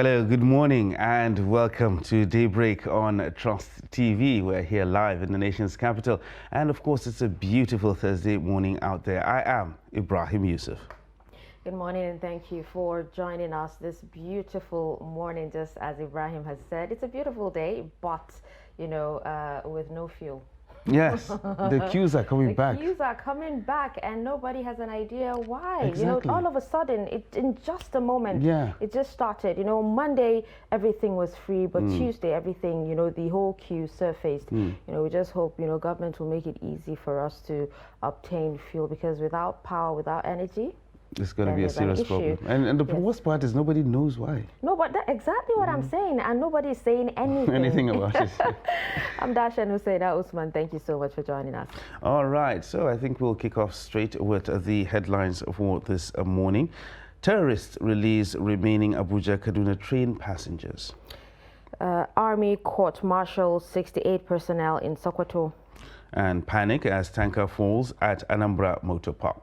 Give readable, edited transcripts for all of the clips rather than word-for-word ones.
Hello, good morning and welcome to Daybreak on Trust TV. We're here live in the nation's capital and of course it's a beautiful Thursday morning out there. I am Ibrahim Yusuf. Good morning and thank you for joining us this beautiful morning. Just as Ibrahim has said, it's a beautiful day, but with no fuel. Yes, the queues are coming back. The queues are coming back and nobody has an idea why. Exactly. All of a sudden, in just a moment, it just started. Monday, everything was free, but Tuesday, everything, the whole queue surfaced. We just hope, government will make it easy for us to obtain fuel, because without power, without energy, it's going to be a serious problem. And the worst part is nobody knows why. No, but that's exactly what I'm saying, and nobody's saying anything about it. I'm Dashan Husseina Usman. Thank you so much for joining us. All right, so I think we'll kick off straight with the headlines for this morning. Terrorists release remaining Abuja-Kaduna train passengers. Army court-martials 68 personnel in Sokoto. And panic as tanker falls at Anambra Motor Park.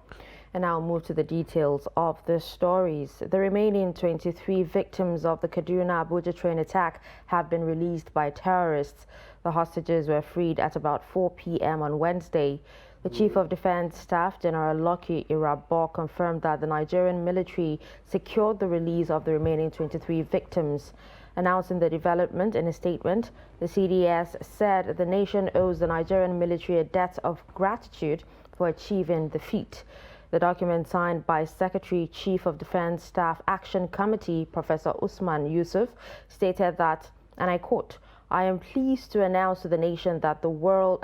And now move to the details of the stories. The remaining 23 victims of the Kaduna-Abuja train attack have been released by terrorists. The hostages were freed at about 4 p.m. on Wednesday. The Chief of Defense Staff, General Lucky Irabor, confirmed that the Nigerian military secured the release of the remaining 23 victims. Announcing the development in a statement, the CDS said the nation owes the Nigerian military a debt of gratitude for achieving the feat. The document, signed by Secretary Chief of Defense Staff Action Committee, Professor Usman Yusuf, stated that, and I quote, "I am pleased to announce to the nation that the world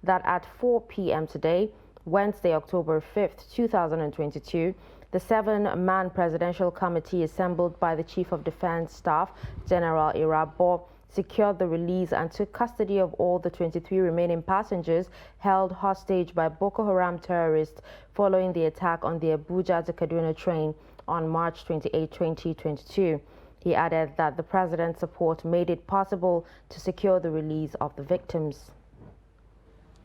that at 4 p.m. today, Wednesday, October 5th, 2022, the 7-man Presidential Committee assembled by the Chief of Defense Staff, General Irabor, secured the release and took custody of all the 23 remaining passengers held hostage by Boko Haram terrorists following the attack on the Abuja to Kaduna train on March 28, 2022. He added that the president's support made it possible to secure the release of the victims.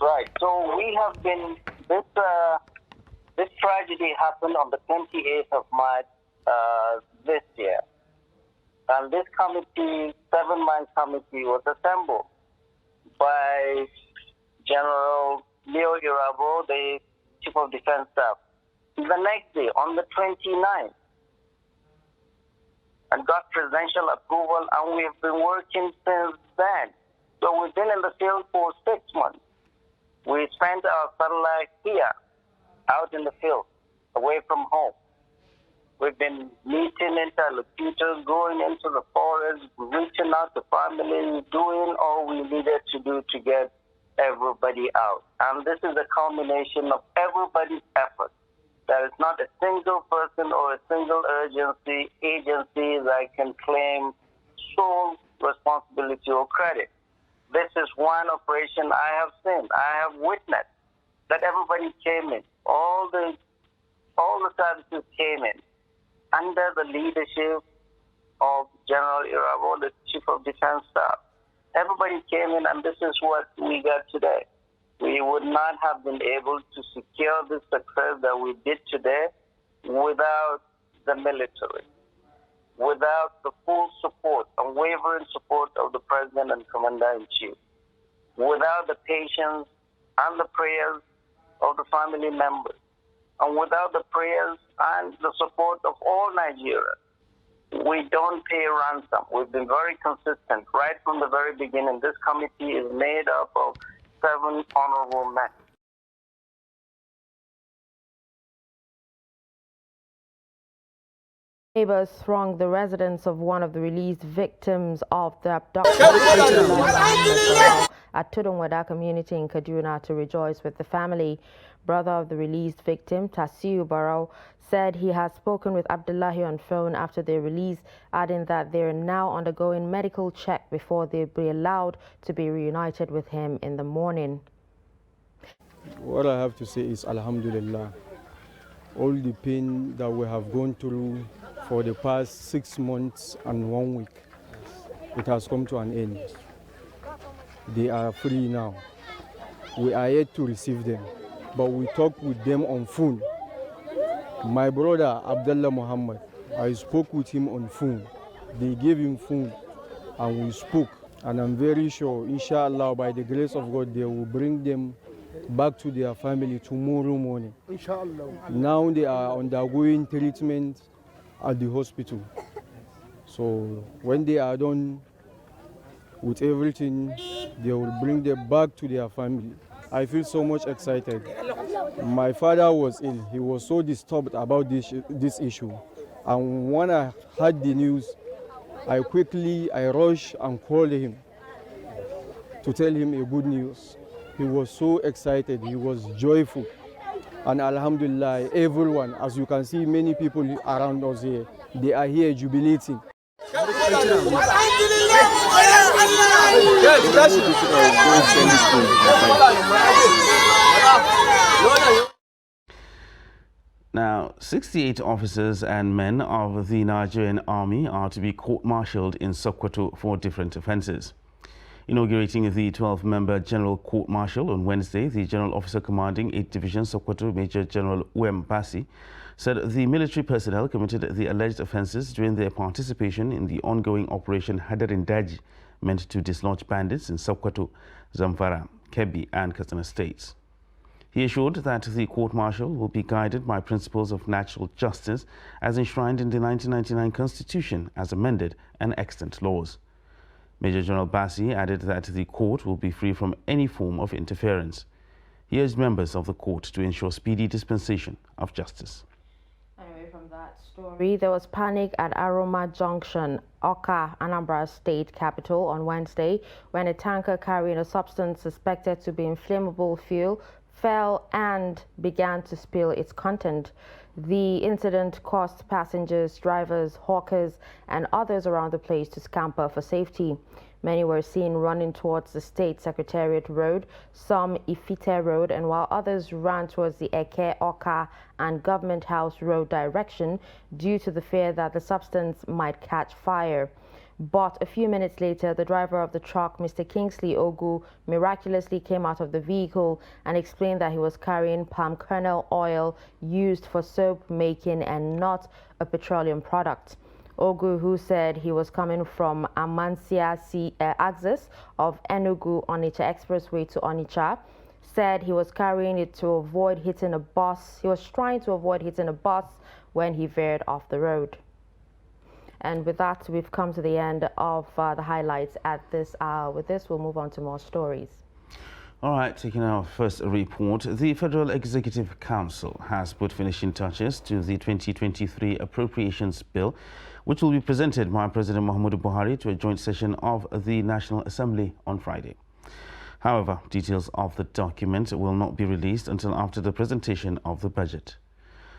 Right. So we have been, this tragedy happened on the 28th of March this year. And this committee, 7-man committee, was assembled by General Leo Irabor, the Chief of Defense Staff. The next day, on the 29th, and got presidential approval, and we've been working since then. So we've been in the field for 6 months. We spent our satellite here, out in the field, away from home. We've been meeting interlocutors, going into the forest, reaching out to families, doing all we needed to do to get everybody out. And this is a culmination of everybody's effort. There is not a single person or a single agency that can claim sole responsibility or credit. This is one operation I have seen. I have witnessed that everybody came in. All the services came in under the leadership of General Irabor, the Chief of Defense Staff. Everybody came in, and this is what we got today. We would not have been able to secure the success that we did today without the military, without the full support, unwavering support of the President and Commander-in-Chief, without the patience and the prayers of the family members, and without the prayers and the support of all Nigerians. We don't pay ransom. We've been very consistent right from the very beginning. This committee is made up of 7 honorable men. Neighbors thronged the residence of one of the released victims of the abduction at Tudunwada community in Kaduna to rejoice with the family. Brother of the released victim, Tasiu Barrow, said he has spoken with Abdullahi on phone after their release, adding that they are now undergoing medical check before they'll be allowed to be reunited with him in the morning. What I have to say is Alhamdulillah. All the pain that we have gone through for the past 6 months and 1 week, it has come to an end. They are free now. We are yet to receive them, but we talk with them on phone. My brother Abdullah Muhammad, I spoke with him on phone. They gave him food and we spoke. And I'm very sure, inshallah, by the grace of God, they will bring them back to their family tomorrow morning. Inshallah. Now they are undergoing treatment at the hospital. So when they are done with everything, they will bring them back to their family. I feel so much excited. My father was ill. He was so disturbed about this issue. And when I heard the news, I rushed and called him to tell him a good news. He was so excited, he was joyful. And alhamdulillah, everyone, as you can see, many people around us here, they are here jubilating. Now, 68 officers and men of the Nigerian Army are to be court-martialed in Sokoto for different offences. Inaugurating the 12-member General Court-Martial on Wednesday, the General Officer Commanding 8th Division Sokoto, Major General Uem Basi, said the military personnel committed the alleged offences during their participation in the ongoing Operation Hadarin Daji, meant to dislodge bandits in Sokoto, Zamfara, Kebbi and Katsina states. He assured that the court-martial will be guided by principles of natural justice as enshrined in the 1999 Constitution as amended and extant laws. Major General Basi added that the court will be free from any form of interference. He urged members of the court to ensure speedy dispensation of justice. Anyway, from that story, there was panic at Aroma Junction, Oka, Anambra State capital on Wednesday when a tanker carrying a substance suspected to be inflammable fuel fell and began to spill its content. The incident caused passengers, drivers, hawkers, and others around the place to scamper for safety. Many were seen running towards the State Secretariat Road, some Ifite Road, and while others ran towards the Eke, Oka, and Government House Road direction due to the fear that the substance might catch fire. But a few minutes later, the driver of the truck, Mr. Kingsley Ogu, miraculously came out of the vehicle and explained that he was carrying palm kernel oil used for soap making and not a petroleum product. Ogu, who said he was coming from Amansia axis of Enugu-Onitsha Expressway to Onitsha, said he was carrying it to avoid hitting a bus. He was trying to avoid hitting a bus when he veered off the road. And with that, we've come to the end of the highlights at this hour. With this, we'll move on to more stories. All right, taking our first report, the Federal Executive Council has put finishing touches to the 2023 Appropriations Bill, which will be presented by President Muhammadu Buhari to a joint session of the National Assembly on Friday. However, details of the document will not be released until after the presentation of the budget.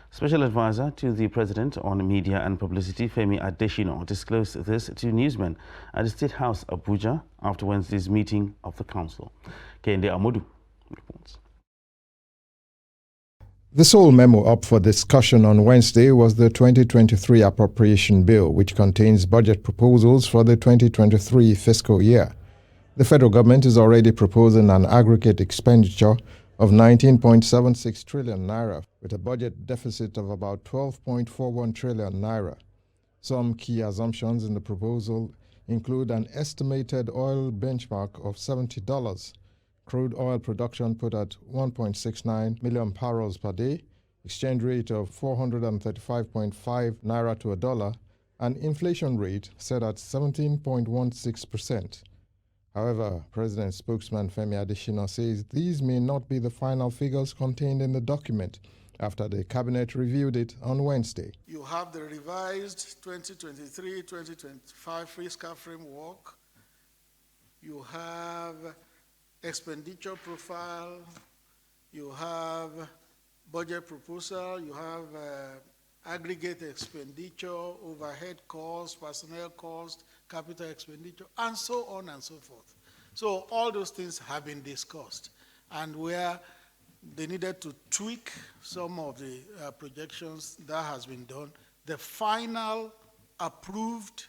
Special Advisor to the President on Media and Publicity, Femi Adesina, disclosed this to newsmen at the State House, Abuja, after Wednesday's meeting of the Council. Kende Amodu reports. The sole memo up for discussion on Wednesday was the 2023 Appropriation Bill, which contains budget proposals for the 2023 fiscal year. The federal government is already proposing an aggregate expenditure of 19.76 trillion naira, with a budget deficit of about 12.41 trillion naira. Some key assumptions in the proposal include an estimated oil benchmark of $70, crude oil production put at 1.69 million barrels per day, exchange rate of 435.5 naira to a dollar, and inflation rate set at 17.16%. However, President spokesman Femi Adesina says these may not be the final figures contained in the document after the Cabinet reviewed it on Wednesday. You have the revised 2023-2025 fiscal framework. You have expenditure profile. You have budget proposal. You have aggregate expenditure, overhead costs, personnel costs, capital expenditure, and so on and so forth. So all those things have been discussed, and where they needed to tweak some of the projections, that has been done. The final approved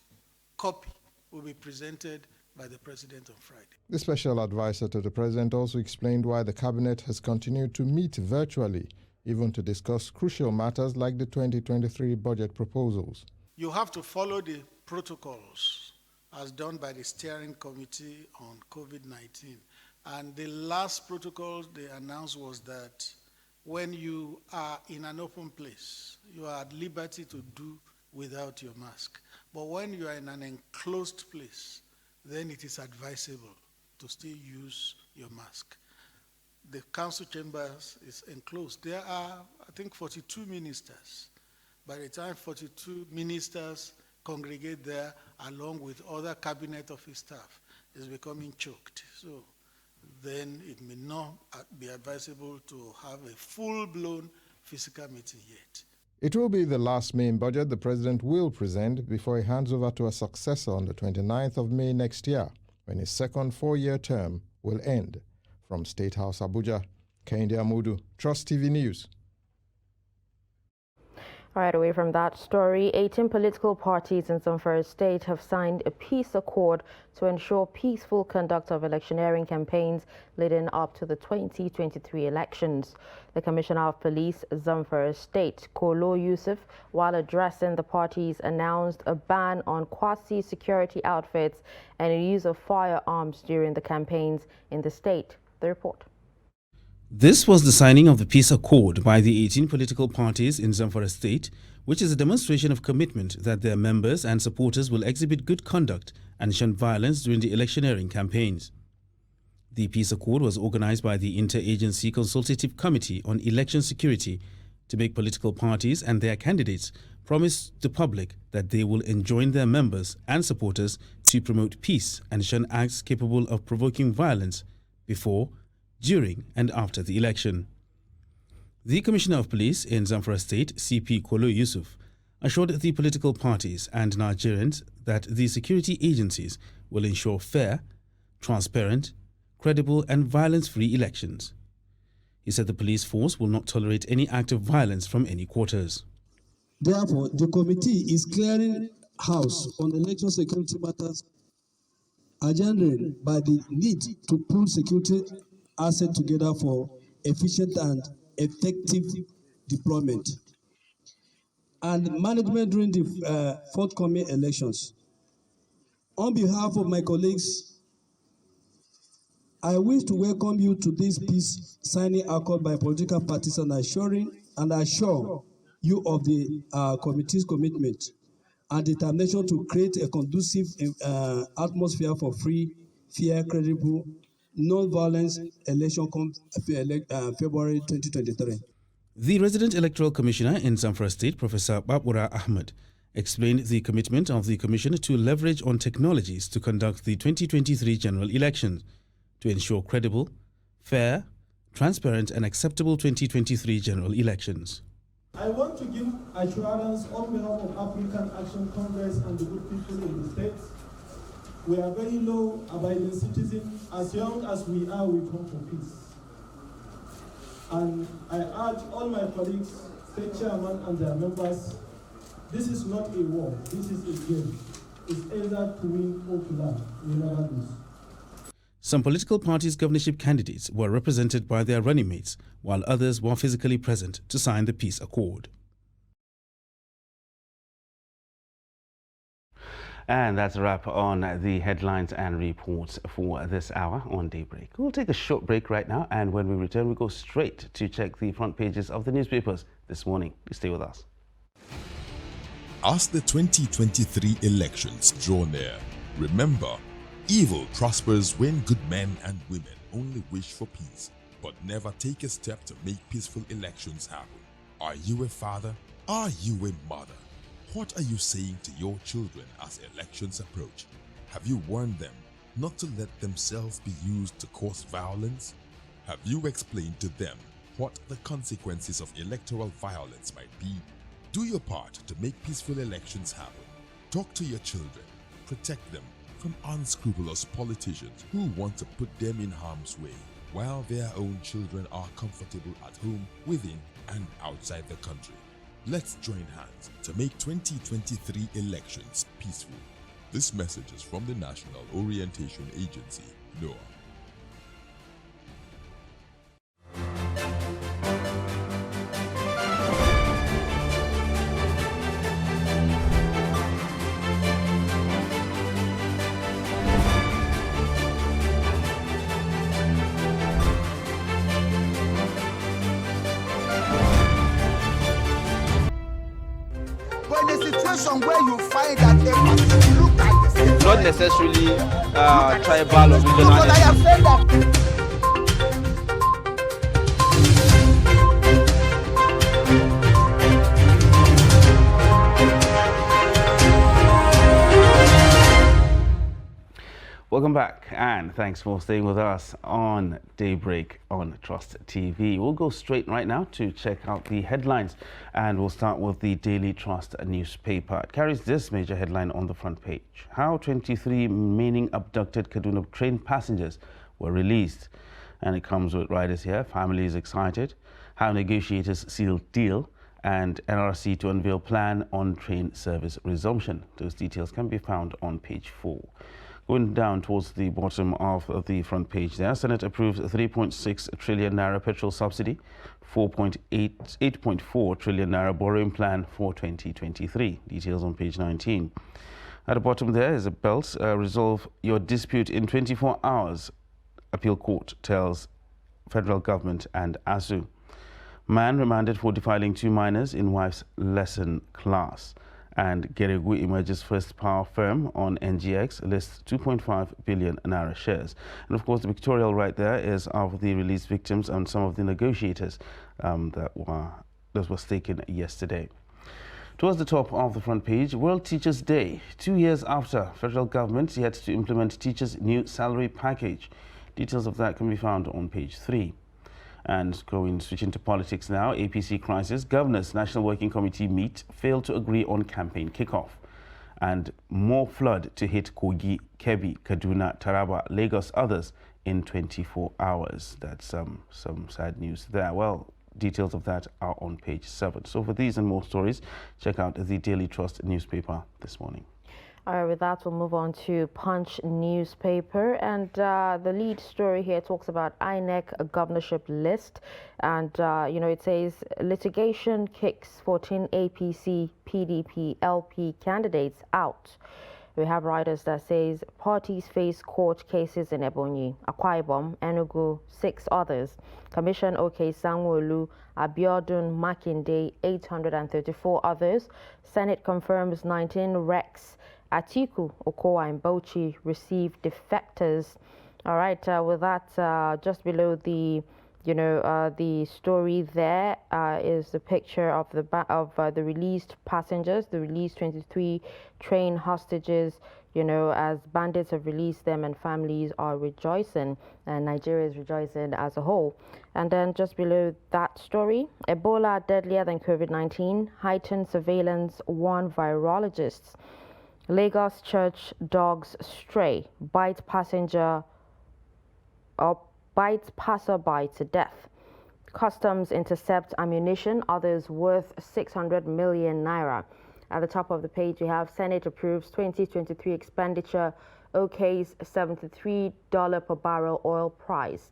copy will be presented by the President on Friday. The special advisor to the President also explained why the Cabinet has continued to meet virtually, even to discuss crucial matters like the 2023 budget proposals. You have to follow the protocols as done by the steering committee on COVID-19. And the last protocol they announced was that when you are in an open place, you are at liberty to do without your mask. But when you are in an enclosed place, then it is advisable to still use your mask. The council chambers is enclosed. There are, I think, 42 ministers. By the time 42 ministers congregate there, along with other cabinet office staff, it's becoming choked. So then it may not be advisable to have a full-blown physical meeting yet. It will be the last main budget the president will present before he hands over to a successor on the 29th of May next year, when his second four-year term will end. From State House, Abuja, Kehinde Amudu, Trust TV News. Right away from that story, 18 political parties in Zamfara State have signed a peace accord to ensure peaceful conduct of electioneering campaigns leading up to the 2023 elections. The Commissioner of Police, Zamfara State, Kolo Yusuf, while addressing the parties, announced a ban on quasi-security outfits and the use of firearms during the campaigns in the state. The report. This was the signing of the peace accord by the 18 political parties in Zamfara State, which is a demonstration of commitment that their members and supporters will exhibit good conduct and shun violence during the electioneering campaigns. The peace accord was organized by the Interagency Consultative Committee on Election Security to make political parties and their candidates promise the public that they will enjoin their members and supporters to promote peace and shun acts capable of provoking violence before, during and after the election. The Commissioner of Police in Zamfara State, CP Kolo Yusuf, assured the political parties and Nigerians that the security agencies will ensure fair, transparent, credible and violence-free elections. He said the police force will not tolerate any act of violence from any quarters. Therefore, the committee is clearing house on election security matters, agendaed by the need to pull security assets together for efficient and effective deployment and management during the forthcoming elections. On behalf of my colleagues, I wish to welcome you to this peace signing accord by political parties and assure you of the committee's commitment and determination to create a conducive atmosphere for free, fair, credible, non-violence election February 2023. The resident electoral commissioner in Zamfara State, Professor Babura Ahmed, explained the commitment of the commission to leverage on technologies to conduct the 2023 general elections to ensure credible, fair, transparent and acceptable 2023 general elections. I want to give assurance on behalf of African Action Congress and the good people in the state. We are very law-abiding citizens. As young as we are, we come for peace. And I urge all my colleagues, state chairman and their members, this is not a war, this is a game. It's either to win or to learn. We never lose. Some political parties' governorship candidates were represented by their running mates, while others were physically present to sign the peace accord. And that's a wrap on the headlines and reports for this hour on Daybreak. We'll take a short break right now, and when we return, we go straight to check the front pages of the newspapers this morning. Please stay with us. As the 2023 elections draw near, remember, evil prospers when good men and women only wish for peace, but never take a step to make peaceful elections happen. Are you a father? Are you a mother? What are you saying to your children as elections approach? Have you warned them not to let themselves be used to cause violence? Have you explained to them what the consequences of electoral violence might be? Do your part to make peaceful elections happen. Talk to your children. Protect them from unscrupulous politicians who want to put them in harm's way, while their own children are comfortable at home, within and outside the country. Let's join hands to make 2023 elections peaceful. This message is from the National Orientation Agency, NOAA. and where you find that a person look at the same. Not necessarily tribal or regional. Because I have said that. Welcome back, and thanks for staying with us on Daybreak on Trust TV. We'll go straight right now to check out the headlines, and we'll start with the Daily Trust newspaper. It carries this major headline on the front page: how 23 remaining abducted Kaduna train passengers were released. And it comes with riders here, families excited, how negotiators seal deal, and NRC to unveil plan on train service resumption. Those details can be found on page 4. Going down towards the bottom of the front page there, Senate approves 3.6 trillion naira petrol subsidy, 8.4 trillion naira borrowing plan for 2023. Details on page 19. At the bottom there is a belt, resolve your dispute in 24 hours. Appeal court tells federal government and ASU. Man remanded for defiling 2 minors in wife's lesson class. And Geregu emerges first power firm on NGX, lists 2.5 billion naira shares. And of course, the pictorial right there is of the released victims and some of the negotiators that was taken yesterday. Towards the top of the front page, World Teachers Day, 2 years after federal government yet to implement teachers' new salary package. Details of that can be found on page 3. And switching to politics now, APC crisis, Governors National Working Committee meet, failed to agree on campaign kickoff. And more flood to hit Kogi, Kebbi, Kaduna, Taraba, Lagos, others in 24 hours. That's some sad news there. Well, details of that are on page 7. So for these and more stories, check out the Daily Trust newspaper this morning. All right, with that, we'll move on to Punch newspaper. And the lead story here talks about INEC governorship list. And, it says litigation kicks 14 APC, PDP, LP candidates out. We have writers that says parties face court cases in Ebonyi, Akwa Ibom, Enugu, 6 others. Commission OK Sanwo-Olu, Abiodun, Makinde, 834 others. Senate confirms 19 recs. Atiku, Okowa, and Bauchi received defectors. All right, with that, just below the, the story there is the picture of the released passengers, the released 23 train hostages. As bandits have released them and families are rejoicing, and Nigeria is rejoicing as a whole. And then just below that story, Ebola deadlier than COVID-19, heightened surveillance warn virologists. Lagos church dogs stray, bite passerby to death. Customs intercept ammunition, others worth 600 million naira. At the top of the page, we have Senate approves 2023 expenditure, OK's $73 per barrel oil price.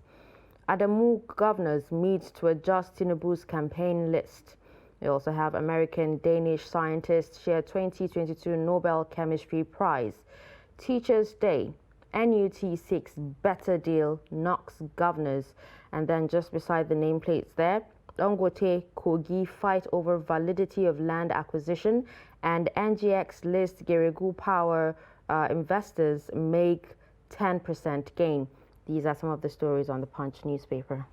Adamu governors meet to adjust Tinubu's campaign list. We also have American-Danish scientists share 2022 Nobel Chemistry Prize. Teachers' Day, NUT seeks better deal, knocks governors. And then just beside the nameplates there, Dangote, Kogi fight over validity of land acquisition, and NGX lists Geregu Power investors make 10% gain. These are some of the stories on the Punch newspaper.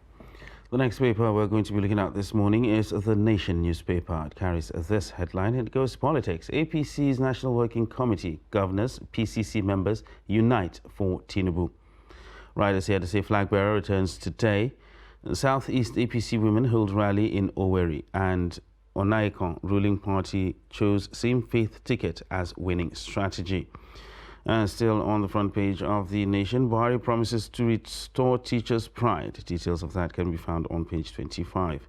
The next paper we're going to be looking at this morning is The Nation newspaper. It carries this headline. It goes politics. APC's National Working Committee, governors, PCC members unite for Tinubu. Riders here to say flag bearer returns today. Southeast APC women hold rally in Owerri, and Onaikon ruling party chose same faith ticket as winning strategy. And still on the front page of The Nation, Buhari promises to restore teachers' pride. Details of that can be found on page 25.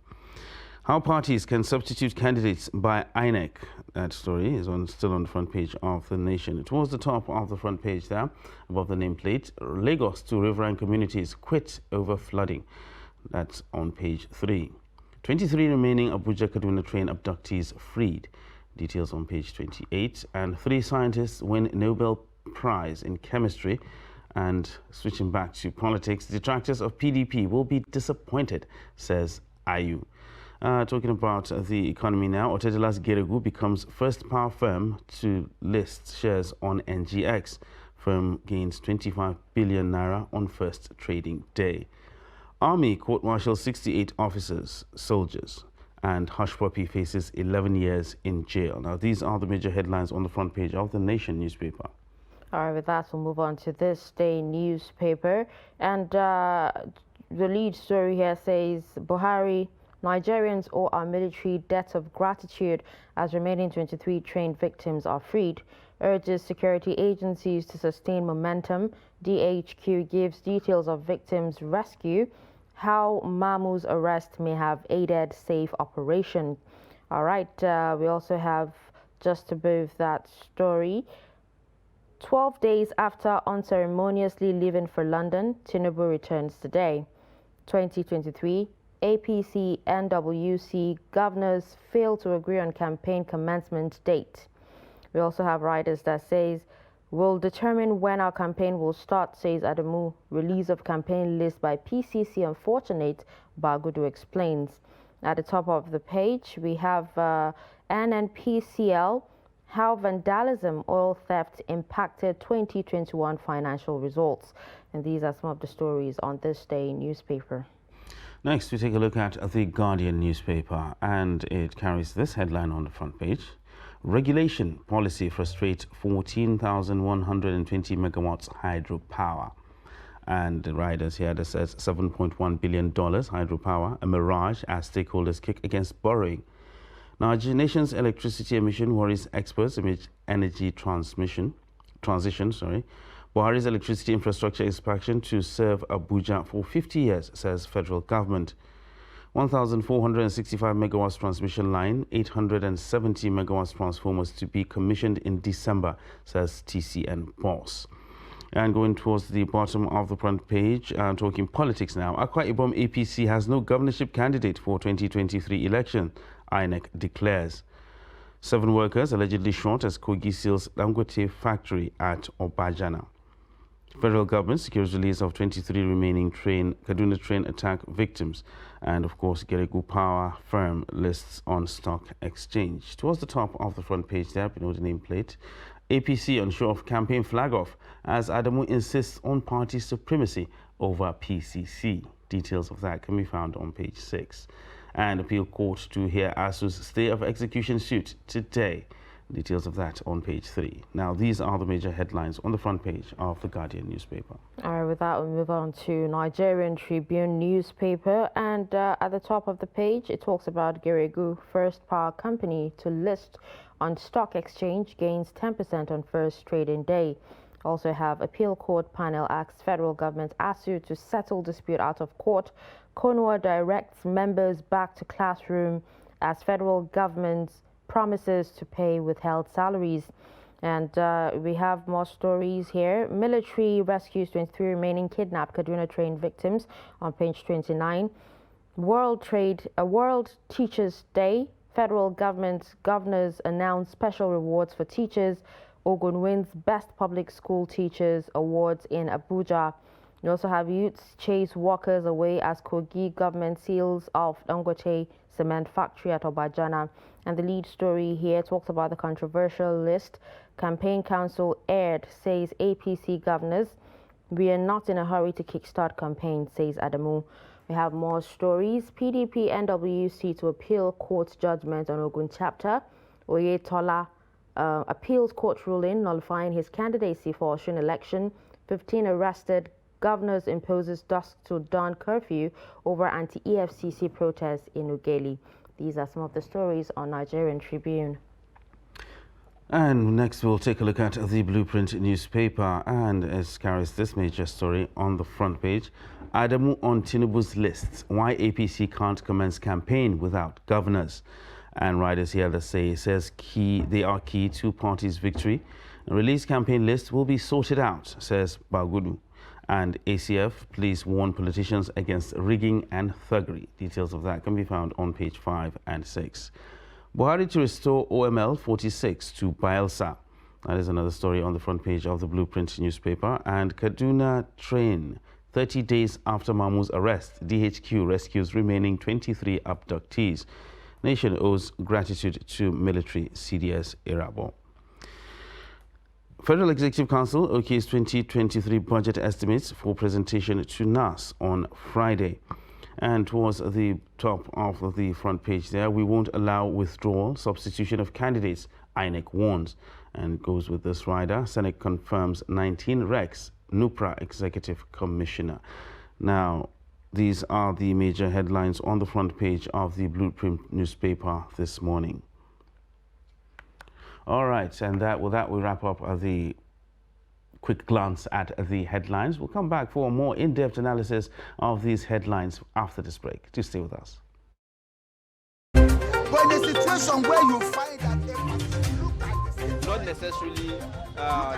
How parties can substitute candidates by INEC. That story is still on the front page of The Nation. Towards the top of the front page there, above the nameplate, Lagos to riverine communities quit over flooding. That's on page 3. 23 remaining Abuja Kaduna train abductees freed. Details on page 28. And 3 scientists win Nobel Prize in chemistry. And switching back to politics, detractors of PDP will be disappointed, says IU. Talking about the economy now, Otedilas Geregu becomes first power firm to list shares on NGX. Firm gains 25 billion naira on first trading day. Army court-martials 68 officers, soldiers, and Hush Puppy faces 11 years in jail. Now, these are the major headlines on the front page of the Nation newspaper. All right, with that, we'll move on to this day newspaper. And the lead story here says, Buhari, Nigerians owe our military debt of gratitude as remaining 23 trained victims are freed. Urges security agencies to sustain momentum. DHQ gives details of victims' rescue. How Mamu's arrest may have aided safe operation. All right, we also have, just above that story, 12 days after unceremoniously leaving for London, Tinubu returns today. 2023, APC NWC governors fail to agree on campaign commencement date. We also have riders that says, we'll determine when our campaign will start, says Adamu. Release of campaign list by PCC unfortunate, Bagudu explains. At the top of the page, we have NNPCL, how vandalism, oil theft impacted 2021 financial results. And these are some of the stories on this day newspaper. Next, we take a look at the Guardian newspaper, and it carries this headline on the front page. Regulation policy frustrates 14,120 megawatts hydropower. And the riders here that says $7.1 billion hydropower, a mirage as stakeholders kick against borrowing. Now, the nation's electricity emission worries experts amid energy transition. Buhari's electricity infrastructure expansion to serve Abuja for 50 years, says federal government. 1,465 megawatts transmission line, 870 megawatts transformers to be commissioned in December, says TCN boss. And going towards the bottom of the front page, talking politics now. Akwa Ibom APC has no governorship candidate for 2023 election, INEC declares. 7 workers allegedly shot as Kogi seals Dangote factory at Obajana. Federal government secures release of 23 remaining Kaduna train attack victims. And of course, Geregu Power firm lists on stock exchange. Towards the top of the front page there, below the nameplate, APC unsure of campaign flag off as Adamu insists on party supremacy over PCC. Details of that can be found on page 6. And appeal court to hear ASU's stay of execution suit today. Details of that on page 3. Now, these are the major headlines on the front page of the Guardian newspaper. All right, with that, we move on to Nigerian Tribune newspaper. And at the top of the page, it talks about Geregu, first power company to list on stock exchange, gains 10% on first trading day. Also have appeal court panel asks federal government ASU to settle dispute out of court. Konwa directs members back to classroom as federal government promises to pay withheld salaries. And we have more stories here. Military rescues 23 remaining kidnapped Kaduna train victims on page 29. World Teachers Day. Federal government governors announce special rewards for teachers. Ogun wins Best Public School Teachers Awards in Abuja. We also have youths chase workers away as Kogi government seals off Dangote cement factory at Obajana. And the lead story here talks about the controversial list. Campaign Council aired, says APC governors. We are not in a hurry to kickstart campaign, says Adamu. We have more stories. PDP NWC to appeal court judgment on Ogun chapter. Oyetola appeals court ruling nullifying his candidacy for Osun election. 15 arrested. Governors imposes dusk to dawn curfew over anti-EFCC protests in Ughelli. These are some of the stories on Nigerian Tribune. And next we'll take a look at the Blueprint newspaper, and it carries this major story on the front page. Adamu on Tinubu's lists, why APC can't commence campaign without governors. And riders here that says they are key to party's victory. A release campaign list will be sorted out, says Bagudu. And ACF please warn politicians against rigging and thuggery. Details of that can be found on page 5 and 6. Buhari to restore OML 46 to Bayelsa. That is another story on the front page of the Blueprint newspaper. And Kaduna train 30 days after Mamu's arrest, DHQ rescues remaining 23 abductees. Nation owes gratitude to military CDS Irabo. Federal Executive Council okays 2023 budget estimates for presentation to NAS on Friday. And towards the top of the front page there, we won't allow withdrawal, substitution of candidates, INEC warns. And goes with this rider, Senate confirms 19 recs, NUPRA Executive Commissioner. Now, these are the major headlines on the front page of the Blueprint newspaper this morning. All right, and with that we wrap up the quick glance at the headlines. We'll come back for a more in-depth analysis of these headlines after this break. Do stay with us. But in a situation where you find that they look at the same, not necessarily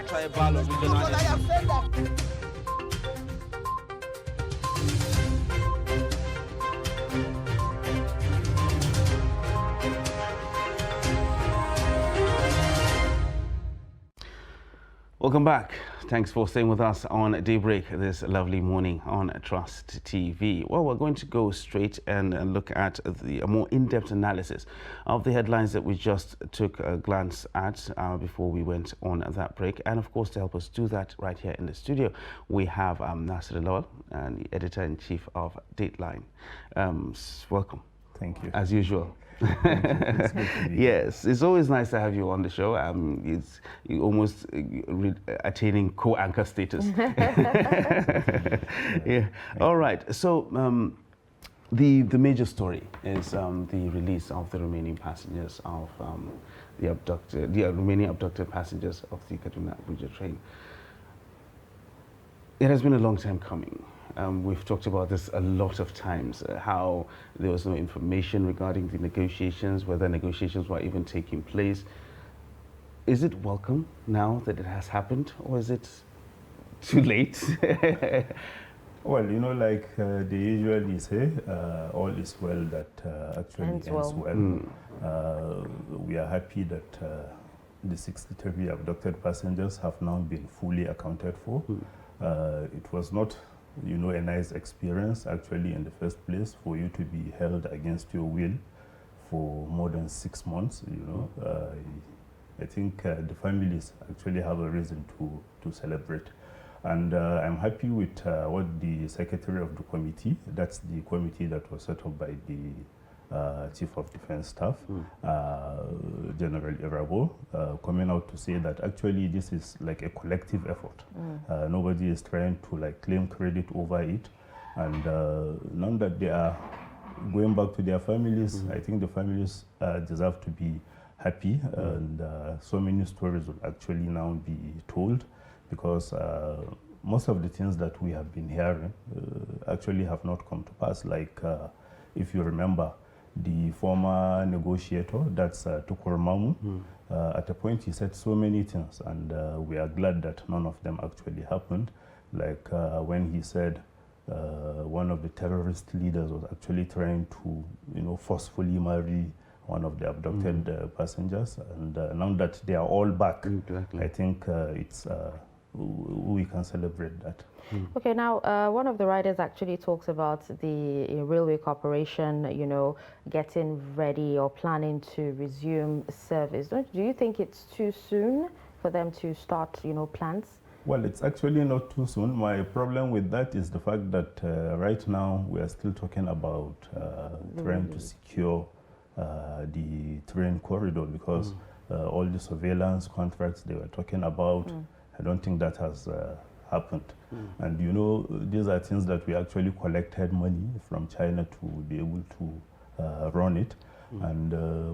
tribal or regional. but I have said that. Welcome back. Thanks for staying with us on Daybreak this lovely morning on Trust TV. Well, we're going to go straight and look at a more in-depth analysis of the headlines that we just took a glance at before we went on that break. And of course, to help us do that right here in the studio, we have Nasir Lawal, the editor-in-chief of Dateline. Welcome. Thank you. As usual. It's good to be Yes, it's always nice to have you on the show. You're almost attaining co-anchor status. Yeah. All right. So the major story is the release of the remaining passengers of the remaining abducted passengers of the Kaduna-Abuja train. It has been a long time coming. We've talked about this a lot of times, how there was no information regarding the negotiations, whether negotiations were even taking place. Is it welcome now that it has happened, or is it too late? Well, you know, like they usually say, all is well that actually ends well. We are happy that the 63 abducted passengers have now been fully accounted for. It was not, you know, a nice experience actually in the first place for you to be held against your will for more than 6 months, you know. I think the families actually have a reason to celebrate. And I'm happy with what the secretary of the committee, that's the committee that was set up by the Chief of Defense Staff, General Irabo, coming out to say that actually this is like a collective effort. Nobody is trying to like claim credit over it. And now that they are going back to their families, I think the families deserve to be happy. And so many stories will actually now be told, because most of the things that we have been hearing actually have not come to pass. Like if you remember, the former negotiator, that's Tukur Mamu, at a point he said so many things, and we are glad that none of them actually happened. Like when he said one of the terrorist leaders was actually trying to, you know, forcefully marry one of the abducted passengers, and now that they are all back, I think it's we can celebrate that. Okay, now one of the writers actually talks about the railway corporation, you know, getting ready or planning to resume service. Do you think it's too soon for them to start, you know, plans? Well, it's actually not too soon. My problem with that is the fact that right now we are still talking about trying to secure the train corridor, because all the surveillance contracts they were talking about, I don't think that has happened. And you know, these are things that we actually collected money from China to be able to run it. And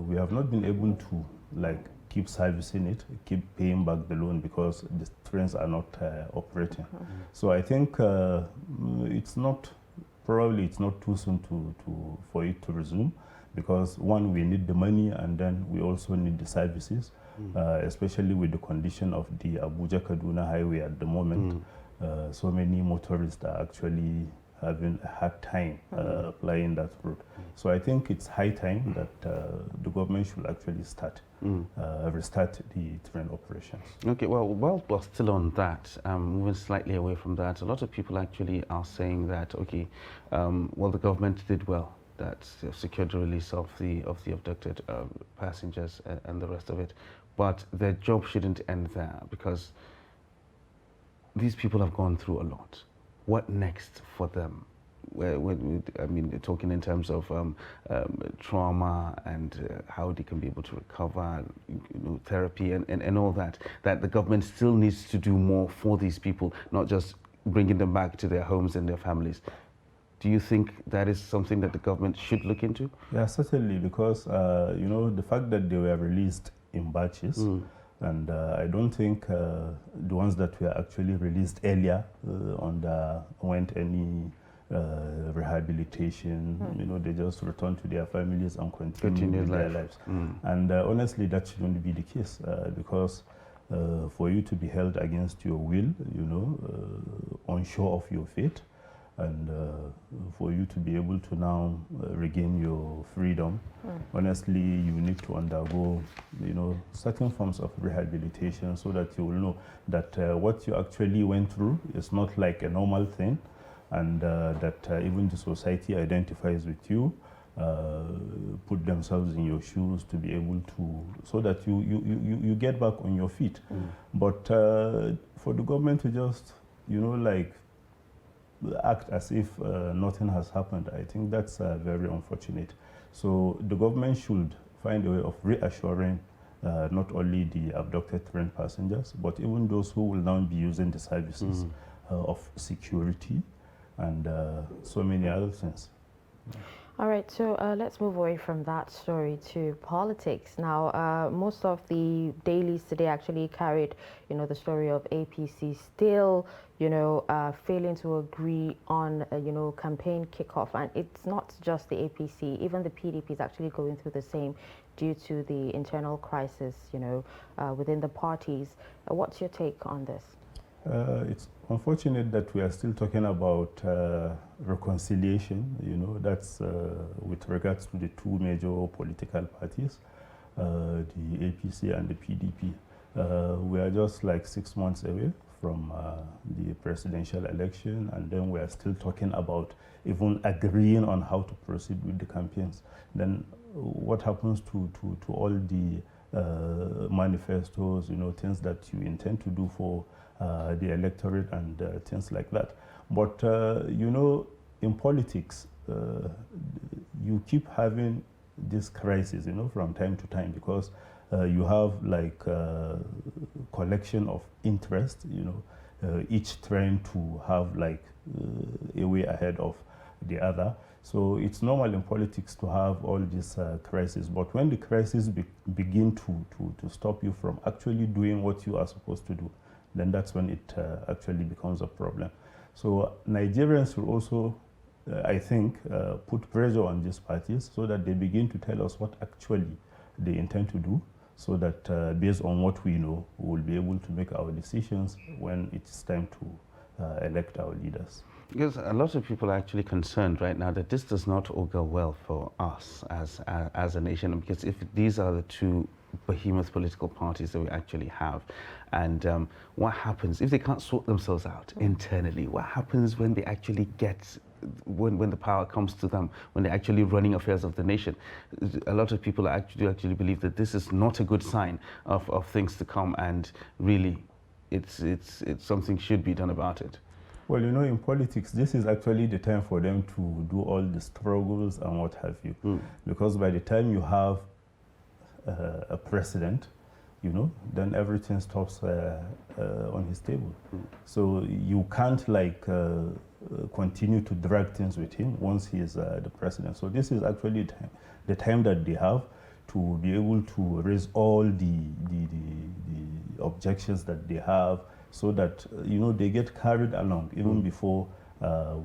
we have not been able to like keep servicing it, keep paying back the loan, because the trains are not operating. So I think it's not, probably it's not too soon for it to resume, because one, we need the money, and then we also need the services. Especially with the condition of the Abuja-Kaduna highway at the moment. So many motorists are actually having a hard time applying that route. So I think it's high time that the government should actually restart the train operations. Okay, well, while we're still on that, moving slightly away from that, a lot of people actually are saying that, okay, well, the government did well, that secured the release of the abducted passengers and the rest of it, but their job shouldn't end there, because these people have gone through a lot. What next for them? I mean, talking in terms of trauma and how they can be able to recover, therapy and all that, that the government still needs to do more for these people, not just bringing them back to their homes and their families. Do you think that is something that the government should look into? Yeah, certainly, because, the fact that they were released in batches, and I don't think the ones that were actually released earlier underwent any rehabilitation. They just returned to their families and continued with their lives. And honestly, that shouldn't be the case, because for you to be held against your will, unsure of your fate, and for you to be able to now regain your freedom, honestly, you need to undergo, certain forms of rehabilitation, so that you will know that what you actually went through is not like a normal thing, and that even the society identifies with you, put themselves in your shoes to be able to, so that you get back on your feet. But for the government to just, act as if nothing has happened, I think that's very unfortunate. So the government should find a way of reassuring not only the abducted train passengers, but even those who will now be using the services of security and so many other things. All right, so let's move away from that story to politics. Now, most of the dailies today actually carried, the story of APC still, failing to agree on, campaign kickoff. And it's not just the APC, even the PDP is actually going through the same due to the internal crisis, within the parties. What's your take on this? It's unfortunate that we are still talking about reconciliation, that's with regards to the two major political parties, the APC and the PDP. We are just like 6 months away from the presidential election, and then we are still talking about even agreeing on how to proceed with the campaigns. Then what happens to all the manifestos, things that you intend to do for the electorate and things like that. But, in politics, you keep having this crisis, from time to time, because you have like collection of interest, each trying to have like a way ahead of the other. So it's normal in politics to have all these crises, but when the crises begin to stop you from actually doing what you are supposed to do, then that's when it actually becomes a problem. So Nigerians will also, I think, put pressure on these parties so that they begin to tell us what actually they intend to do, so that based on what we know, we will be able to make our decisions when it's time to elect our leaders. Because a lot of people are actually concerned right now that this does not augur well for us as a nation, because if these are the two behemoth political parties that we actually have, and what happens if they can't sort themselves out internally? What happens when they actually get, when the power comes to them, when they're actually running affairs of the nation? A lot of people actually believe that this is not a good sign of things to come, and really it's something should be done about it. Well, in politics, this is actually the time for them to do all the struggles and what have you. Because by the time you have a president, then everything stops on his table. So you can't like continue to drag things with him once he is the president. So this is actually the time that they have to be able to raise all the objections that they have, so that they get carried along even before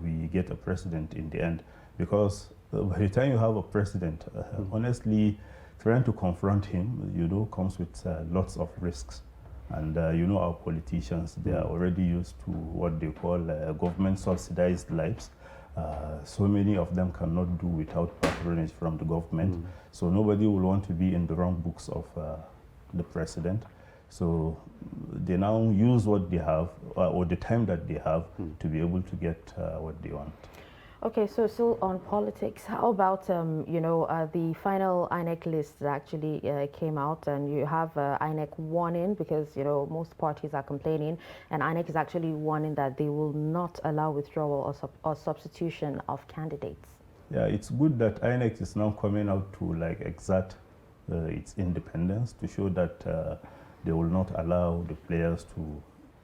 we get a president in the end. Because by the time you have a president, honestly, trying to confront him, comes with lots of risks. And our politicians, they are already used to what they call government subsidized lives. So many of them cannot do without patronage from the government. So nobody will want to be in the wrong books of the president. So they now use what they have or the time that they have to be able to get what they want. Okay, so still on politics, how about, the final INEC list that actually came out, and you have INEC warning because, most parties are complaining, and INEC is actually warning that they will not allow withdrawal or substitution of candidates. Yeah, it's good that INEC is now coming out to exert its independence to show that they will not allow the players to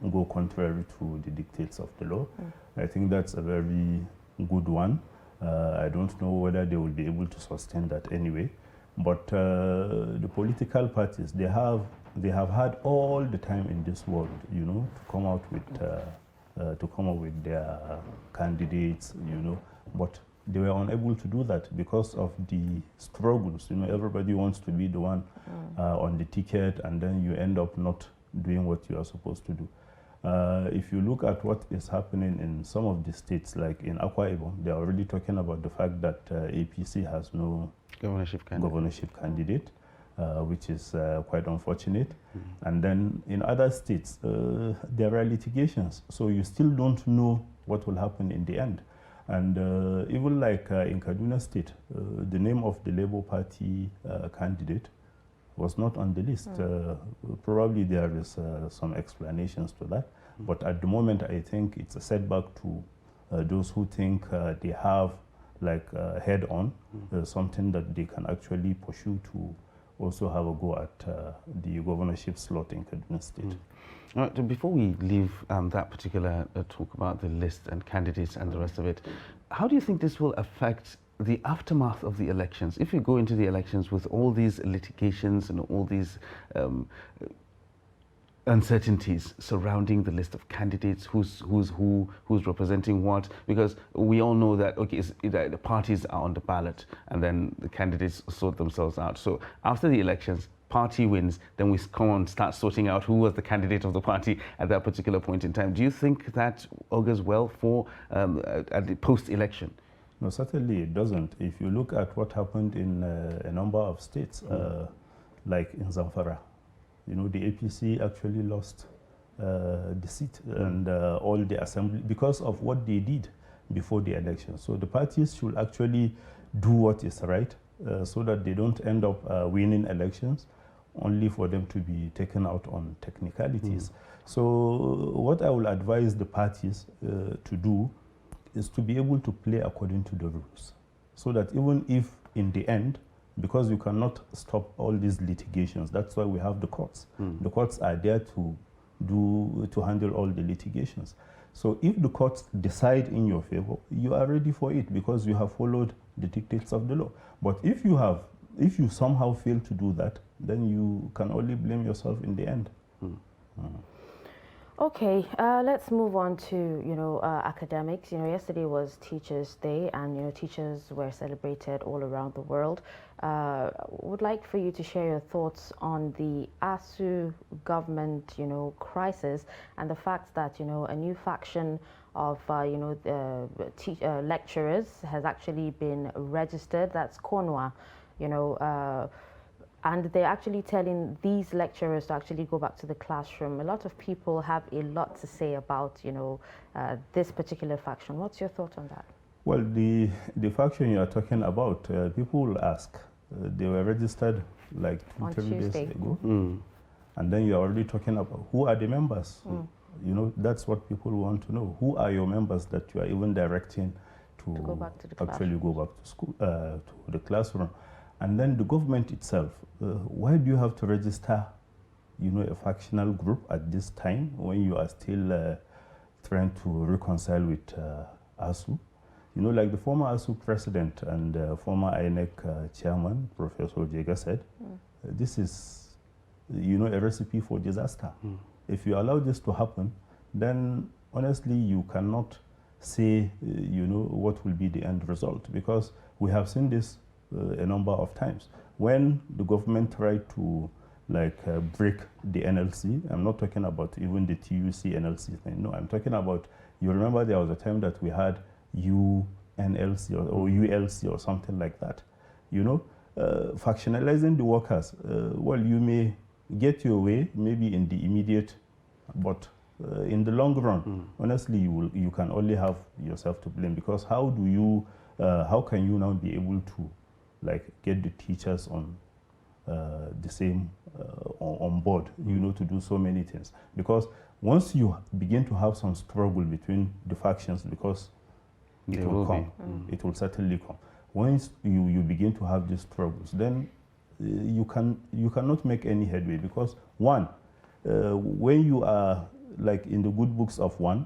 go contrary to the dictates of the law. I think that's a very good one. I don't know whether they will be able to sustain that anyway. But the political parties, they have had all the time in this world, to come out with their candidates, But they were unable to do that because of the struggles. Everybody wants to be the one on the ticket, and then you end up not doing what you are supposed to do. If you look at what is happening in some of the states, like in Akwa Ibom, they are already talking about the fact that APC has no governorship candidate, which is quite unfortunate. And then in other states, there are litigations, so you still don't know what will happen in the end. And even in Kaduna State, the name of the Labour Party candidate was not on the list. Probably there is some explanations to that. But at the moment, I think it's a setback to those who think they have head-on something that they can actually pursue to also have a go at the governorship slot in Kaduna State. All right, before we leave that particular talk about the list and candidates and the rest of it, how do you think this will affect the aftermath of the elections? If you go into the elections with all these litigations and all these uncertainties surrounding the list of candidates, who's representing what, because we all know that the parties are on the ballot and then the candidates sort themselves out. So after the elections, party wins, then we come on start sorting out who was the candidate of the party at that particular point in time. Do you think that augurs well for at the post-election? No, certainly it doesn't. If you look at what happened in a number of states, like in Zamfara, the APC actually lost the seat and all the assembly because of what they did before the election. So the parties should actually do what is right so that they don't end up winning elections only for them to be taken out on technicalities. So what I will advise the parties to do is to be able to play according to the rules, so that even if in the end, because you cannot stop all these litigations, that's why we have the courts. The courts are there to handle all the litigations. So if the courts decide in your favor, you are ready for it because you have followed the dictates of the law. But if you somehow fail to do that, then you can only blame yourself in the end. Okay, let's move on to, academics. Yesterday was Teachers' Day, and, teachers were celebrated all around the world. Would like for you to share your thoughts on the ASUU government, crisis, and the fact that, a new faction of, lecturers has actually been registered. That's CONUA, and they're actually telling these lecturers to actually go back to the classroom. A lot of people have a lot to say about, this particular faction. What's your thought on that? Well, the faction you are talking about, people will ask. They were registered like 2-3 days ago. And then you're already talking about who are the members. That's what people want to know. Who are your members that you are even directing to go back to school, to the classroom? And then the government itself, why do you have to register, a factional group at this time when you are still trying to reconcile with ASUU? Like the former ASUU president and former INEC chairman, Professor Jega said, this is, a recipe for disaster. If you allow this to happen, then honestly, you cannot say, what will be the end result, because we have seen this a number of times. When the government tried to break the NLC, I'm not talking about even the TUC NLC thing. No, I'm talking about, you remember there was a time that we had NLC or ULC or something like that. You know, factionalizing the workers, well, you may get your way maybe in the immediate, but in the long run, honestly, you can only have yourself to blame, because how can you now be able to like get the teachers on the same on board, you know, to do so many things? Because once you begin to have some struggle between the factions, because it will come, it will certainly come. Once you begin to have these struggles, then you cannot make any headway, because one, when you are like in the good books of one,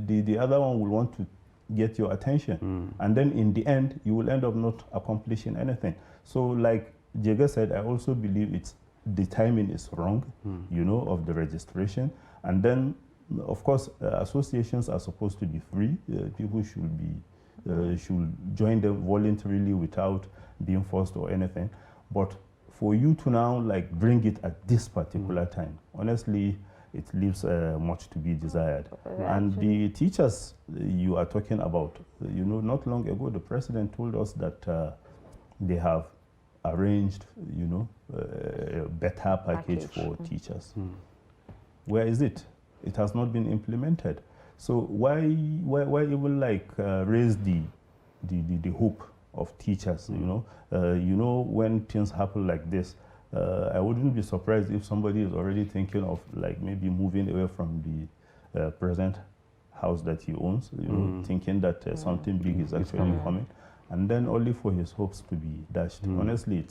the other one will want to get your attention, and then in the end you will end up not accomplishing anything. So like Jega said, I also believe the timing is wrong, you know, of the registration. And then of course associations are supposed to be free. People should join them voluntarily without being forced or anything. But for you to now like bring it at this particular time, honestly, it leaves much to be desired. And the teachers you are talking about, you know, not long ago the president told us that they have arranged, you know, a better package for teachers. Where is it? It has not been implemented. So why even like raise the hope of teachers? You know, when things happen like this, I wouldn't be surprised if somebody is already thinking of like maybe moving away from the present house that he owns, you know, thinking that something big is actually coming, and then only for his hopes to be dashed. Honestly,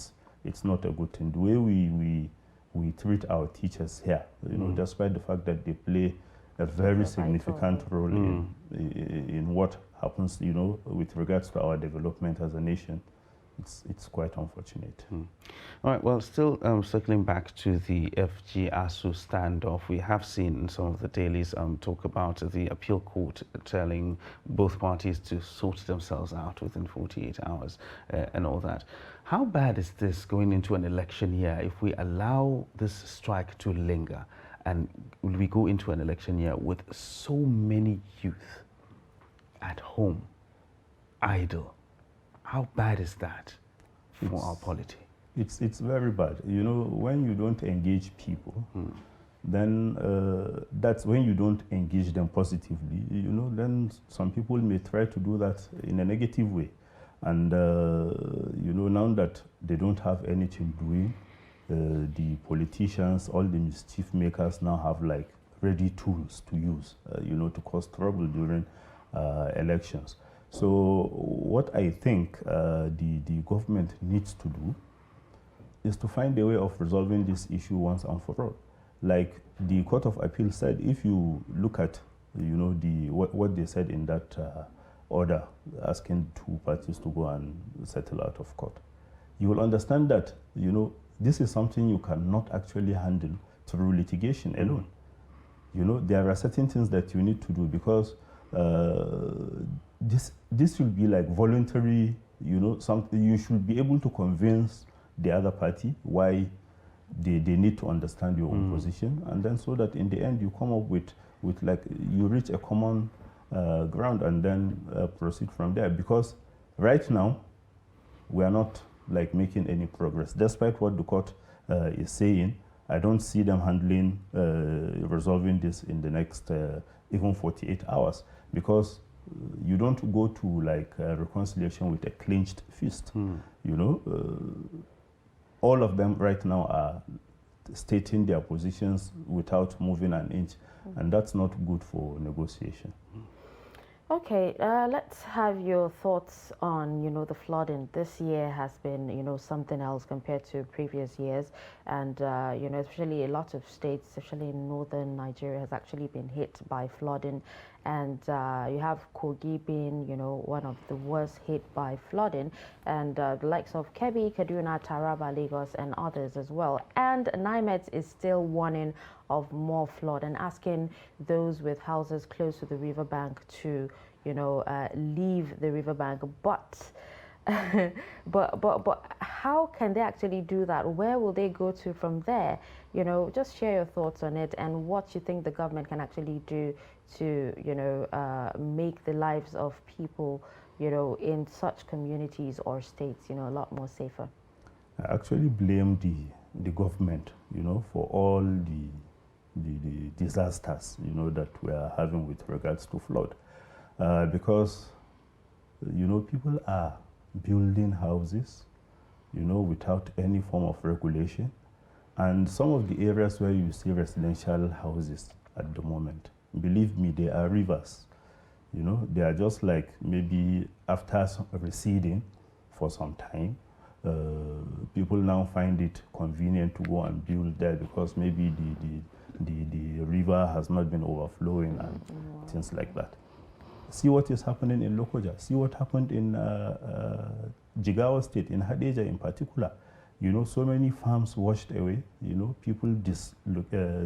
it's not a good thing. The way we treat our teachers here, you know, despite the fact that they play a very significant role in what happens, you know, with regards to our development as a nation, it's quite unfortunate. All right, well, still circling back to the FG-ASUU standoff, we have seen some of the dailies talk about the appeal court telling both parties to sort themselves out within 48 hours and all that. How bad is this going into an election year if we allow this strike to linger, and we go into an election year with so many youth at home, idle? How bad is that for our polity? It's very bad. You know, when you don't engage people, then that's when you don't engage them positively. You know, then some people may try to do that in a negative way. And, you know, now that they don't have anything doing, the politicians, all the mischief makers now have like ready tools to use, you know, to cause trouble during elections. So what I think the government needs to do is to find a way of resolving this issue once and for all. Like the Court of Appeal said, if you look at, you know, what they said in that order, asking two parties to go and settle out of court, you will understand that, you know, this is something you cannot actually handle through litigation alone. You know, there are certain things that you need to do, because this will be like voluntary, you know, something you should be able to convince the other party why they need to understand your own position, and then so that in the end you come up with like, you reach a common ground and then proceed from there. Because right now we are not like making any progress, despite what the court is saying. I don't see them handling resolving this in the next even 48 hours, because you don't go to like reconciliation with a clenched fist. You know, all of them right now are stating their positions without moving an inch, and that's not good for negotiation. Okay, let's have your thoughts on, you know, the flooding. This year has been, you know, something else compared to previous years. And, you know, especially a lot of states, especially in northern Nigeria, has actually been hit by flooding. And you have Kogi being, you know, one of the worst hit by flooding. And the likes of Kebbi, Kaduna, Taraba, Lagos, and others as well. And NIMET is still warning of more flood and asking those with houses close to the riverbank to, you know, leave the riverbank. But But how can they actually do that? Where will they go to from there? You know, just share your thoughts on it and what you think the government can actually do to, you know, make the lives of people, you know, in such communities or states, you know, a lot more safer. I actually blame the government, you know, for all the disasters, you know, that we are having with regards to flood. Because, you know, people are building houses, you know, without any form of regulation. And some of the areas where you see residential houses at the moment, believe me, they are rivers. You know, they are just like maybe after receding for some time, people now find it convenient to go and build there because maybe the river has not been overflowing and things like that. See what is happening in Lokoja. See what happened in Jigawa State, in Hadeja in particular. You know, so many farms washed away, you know, people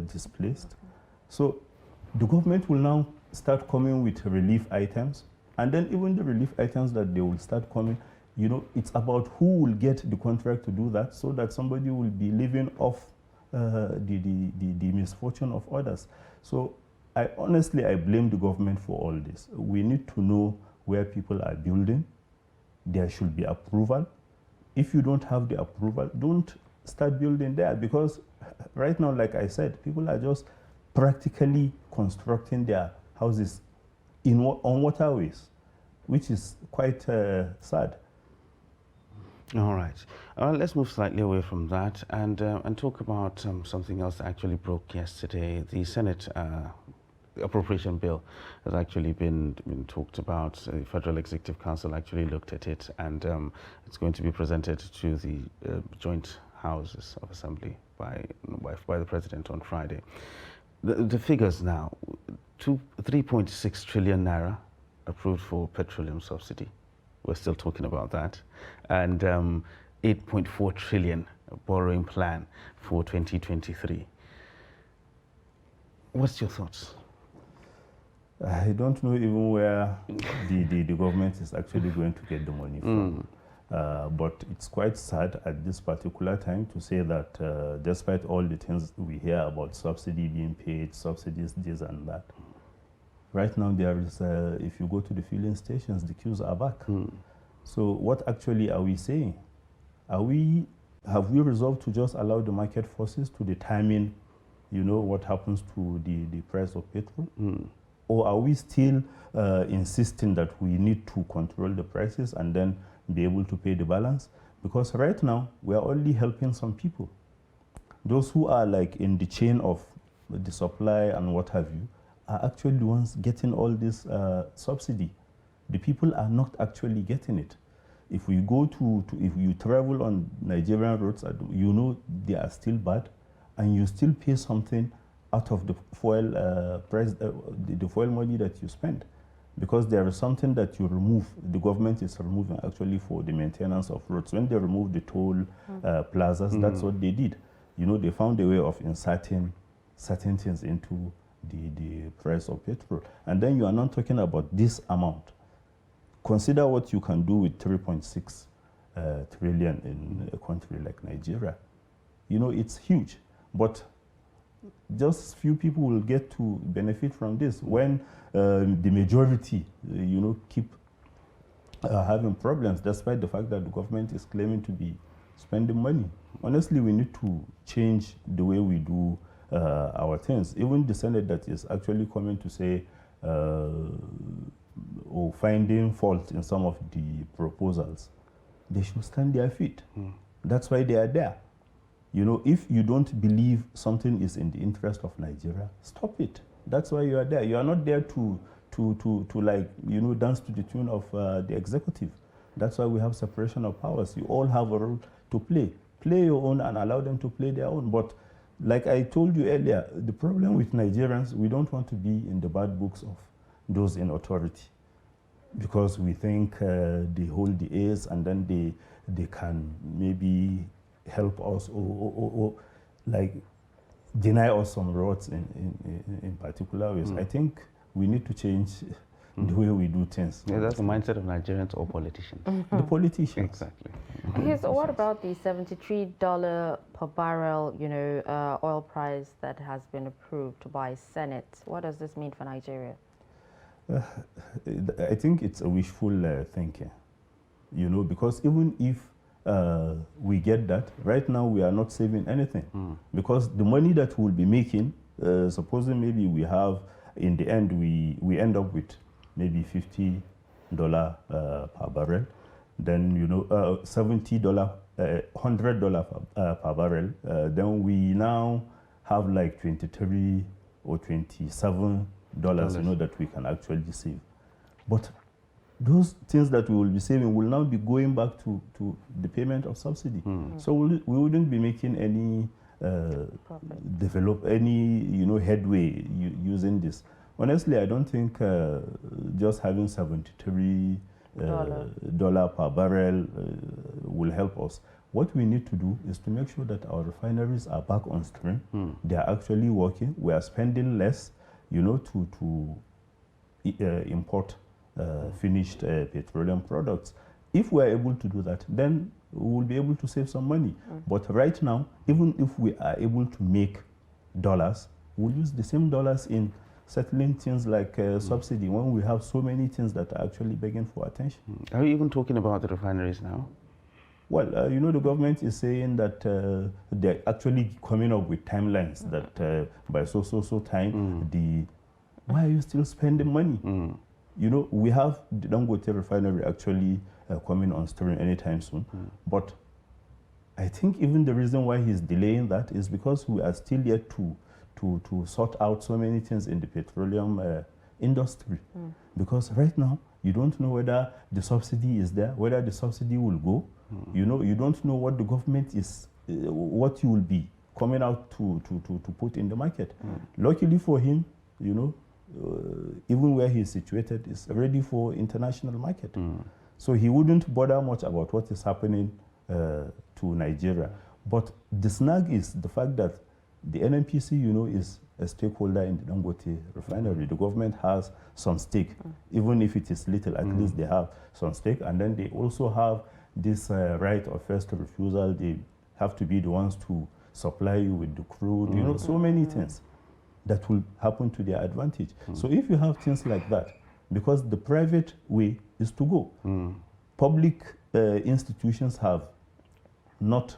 displaced. So the government will now start coming with relief items, and then even the relief items that they will start coming, you know, it's about who will get the contract to do that so that somebody will be living off the misfortune of others. So I honestly blame the government for all this. We need to know where people are building. There should be approval. If you don't have the approval, don't start building there, because right now, like I said, people are just practically constructing their houses on waterways, which is quite sad. All right. Let's move slightly away from that and talk about something else that actually broke yesterday. The Senate appropriation bill has actually been talked about. The Federal Executive Council actually looked at it, and it's going to be presented to the joint houses of assembly by the president on Friday. The figures now: 3.6 trillion naira approved for petroleum subsidy. We're still talking about that, and 8.4 trillion borrowing plan for 2023. What's your thoughts? I don't know even where the government is actually going to get the money from. But it's quite sad at this particular time to say that despite all the things we hear about subsidy being paid, subsidies this and that, right now there is, if you go to the filling stations, the queues are back. So what actually are we saying? Have we resolved to just allow the market forces to determine, you know, what happens to the price of petrol? Or are we still insisting that we need to control the prices and then be able to pay the balance? Because right now, we are only helping some people. Those who are like in the chain of the supply and what have you are actually the ones getting all this subsidy. The people are not actually getting it. If we go if you travel on Nigerian roads, you know they are still bad, and you still pay something out of the fuel price, the fuel money that you spend, because there is something that you remove. The government is removing actually for the maintenance of roads. When they removed the toll plazas, that's what they did. You know, they found a way of inserting certain things into the price of petrol, and then you are not talking about this amount. Consider what you can do with 3.6 trillion in a country like Nigeria. You know, it's huge, but just few people will get to benefit from this when the majority, you know, keep having problems, despite the fact that the government is claiming to be spending money. Honestly, we need to change the way we do our things. Even the Senate that is actually coming to say or finding fault in some of the proposals, they should stand their feet. That's why they are there. You know, if you don't believe something is in the interest of Nigeria, stop it. That's why you are there. You are not there to like, you know, dance to the tune of the executive. That's why we have separation of powers. You all have a role to play. Play your own and allow them to play their own. But like I told you earlier, the problem with Nigerians, we don't want to be in the bad books of those in authority, because we think they hold the ace and then they can maybe help us or like deny us some rights in particular ways. I think we need to change the way we do things. Yeah, that's the mindset of Nigerians or politicians. The politicians. Exactly. Okay, so what about the $73 per barrel, oil price that has been approved by Senate? What does this mean for Nigeria? I think it's a wishful thinking, because even if we get that, right now we are not saving anything, because the money that we'll be making, supposing maybe we have, in the end, we end up with maybe $50 per barrel, then, $70, $100 per barrel, then we now have like 23 or 27 dollars, that we can actually save. But those things that we will be saving will now be going back to the payment of subsidy. So we wouldn't be making any headway using this. Honestly, I don't think just having $73 per barrel will help us. What we need to do is to make sure that our refineries are back on stream. They are actually working. We are spending less, to import finished petroleum products. If we are able to do that, then we will be able to save some money. But right now, even if we are able to make dollars, we'll use the same dollars in settling things like subsidy, when we have so many things that are actually begging for attention. Are you even talking about the refineries now? Well, the government is saying that they're actually coming up with timelines that by so time, why are you still spending money? We have the Dangote refinery actually coming on stream anytime soon. But I think even the reason why he's delaying that is because we are still yet to sort out so many things in the petroleum industry. Because right now, you don't know whether the subsidy is there, whether the subsidy will go. You don't know what the government is, what you will be coming out to put in the market. Luckily for him, even where he's situated is ready for international market. So he wouldn't bother much about what is happening to Nigeria. But the snag is the fact that the NNPC, is a stakeholder in the Dangote refinery. The government has some stake, even if it is little, at least they have some stake. And then they also have this right of first refusal. They have to be the ones to supply you with the crude, so many things that will happen to their advantage. So if you have things like that, because the private way is to go. Public institutions have not,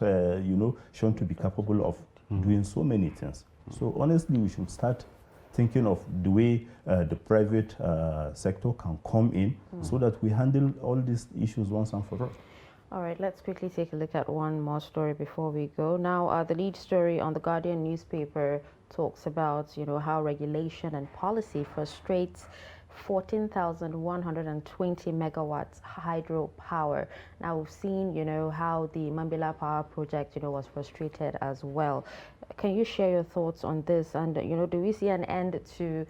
shown to be capable of doing so many things. So honestly, we should start thinking of the way the private sector can come in so that we handle all these issues once and for all. All right, let's quickly take a look at one more story before we go. Now, the lead story on the Guardian newspaper talks about, how regulation and policy frustrates 14,120 megawatts hydropower. Now, we've seen, how the Mambila Power Project, was frustrated as well. Can you share your thoughts on this? And, do we see an end to,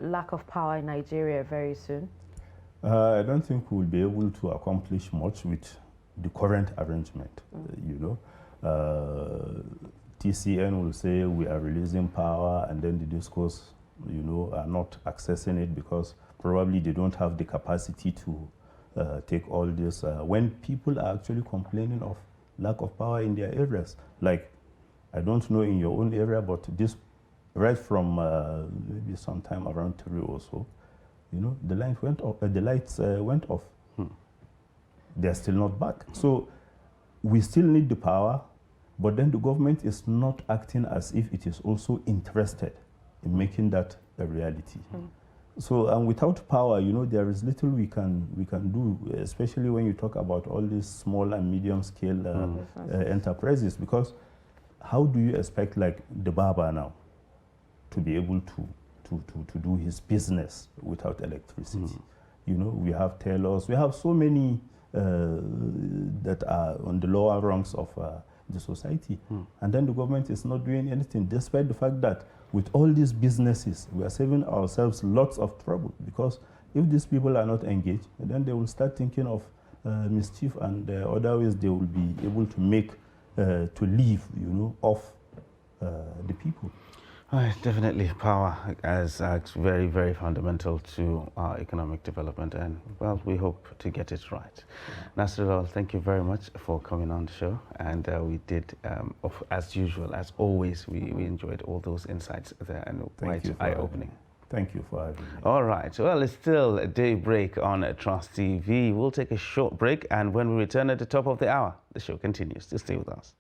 lack of power in Nigeria very soon? I don't think we'll be able to accomplish much with the current arrangement, TCN will say we are releasing power, and then the discos, are not accessing it because probably they don't have the capacity to take all this. When people are actually complaining of lack of power in their areas, like, I don't know in your own area, but this right from maybe sometime around 3 or so, the lights went off. They're still not back. So we still need the power, but then the government is not acting as if it is also interested in making that a reality. So, and without power, there is little we can do, especially when you talk about all these small and medium scale enterprises, because how do you expect, like, the barber now to be able to do his business without electricity? We have tailors, we have so many that are on the lower rungs of the society. And then the government is not doing anything, despite the fact that with all these businesses, we are saving ourselves lots of trouble, because if these people are not engaged, then they will start thinking of mischief and other ways they will be able to make, to live, off the people. Definitely, power is very, very fundamental to our economic development, and well, we hope to get it right. Nasrullah, thank you very much for coming on the show, and we did, as usual, as always, we enjoyed all those insights there and quite eye-opening. Thank you for having me. All right, well, it's still a Daybreak on Trust TV. We'll take a short break, and when we return at the top of the hour, the show continues. Just stay with us.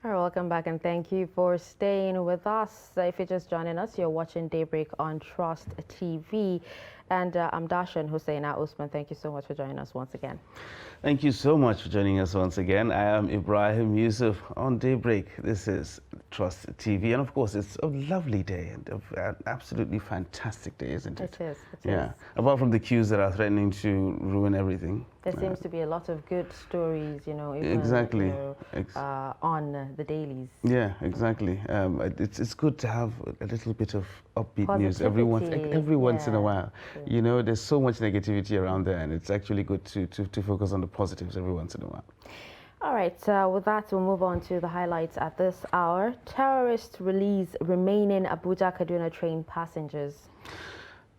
All right, welcome back and thank you for staying with us. If you're just joining us, you're watching Daybreak on Trust TV. And I'm Darshan Hussaina Usman. Thank you so much for joining us once again. Thank you so much for joining us once again. I am Ibrahim Yusuf on Daybreak. This is Trust TV. And of course, it's a lovely day and an absolutely fantastic day, isn't it? It is. Yeah. Apart from the queues that are threatening to ruin everything. There seems to be a lot of good stories, you know, even, exactly. You know, on the dailies. Yeah, exactly. It's good to have a little bit of upbeat news every once in a while. Yeah. You know, there's so much negativity around there, and it's actually good to focus on the positives every once in a while. All right, with that, we'll move on to the highlights at this hour. Terrorists release remaining Abuja-Kaduna train passengers.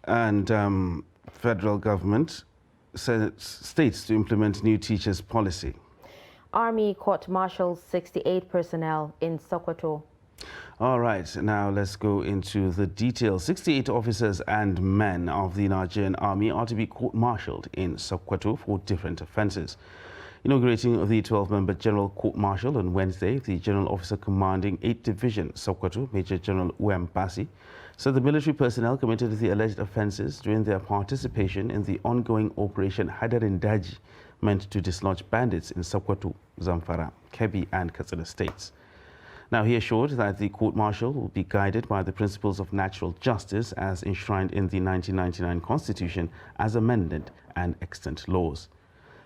And federal government states to implement new teachers policy. Army court-martials 68 personnel in Sokoto. All right, now let's go into the details. 68 officers and men of the Nigerian Army are to be court-martialed in Sokoto for different offences. Inaugurating the 12-member General Court-Martial on Wednesday, the General Officer Commanding 8th Division, Sokoto, Major General Uem Basi, said the military personnel committed the alleged offences during their participation in the ongoing Operation Hadarin Daji, meant to dislodge bandits in Sokoto, Zamfara, Kebbi and Katsina states. Now, he assured that the court-martial will be guided by the principles of natural justice as enshrined in the 1999 Constitution as amended and extant laws.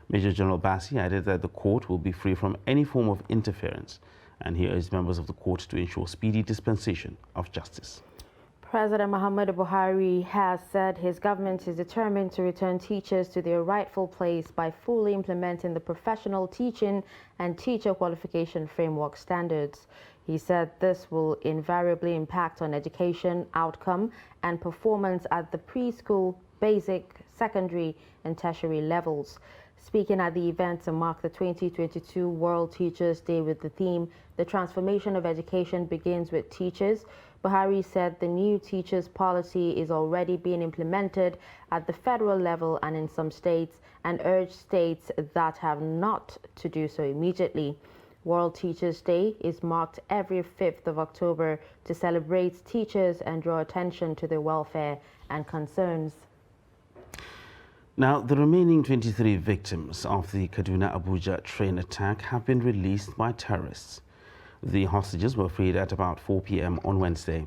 Major General Basi added that the court will be free from any form of interference, and he urged members of the court to ensure speedy dispensation of justice. President Muhammadu Buhari has said his government is determined to return teachers to their rightful place by fully implementing the professional teaching and teacher qualification framework standards. He said this will invariably impact on education, outcome, and performance at the preschool, basic, secondary, and tertiary levels. Speaking at the event to mark the 2022 World Teachers' Day with the theme, "The Transformation of Education Begins with Teachers," Buhari said the new teachers' policy is already being implemented at the federal level and in some states, and urged states that have not to do so immediately. World Teachers' Day is marked every 5th of October to celebrate teachers and draw attention to their welfare and concerns. Now, the remaining 23 victims of the Kaduna-Abuja train attack have been released by terrorists. The hostages were freed at about 4 p.m. on Wednesday.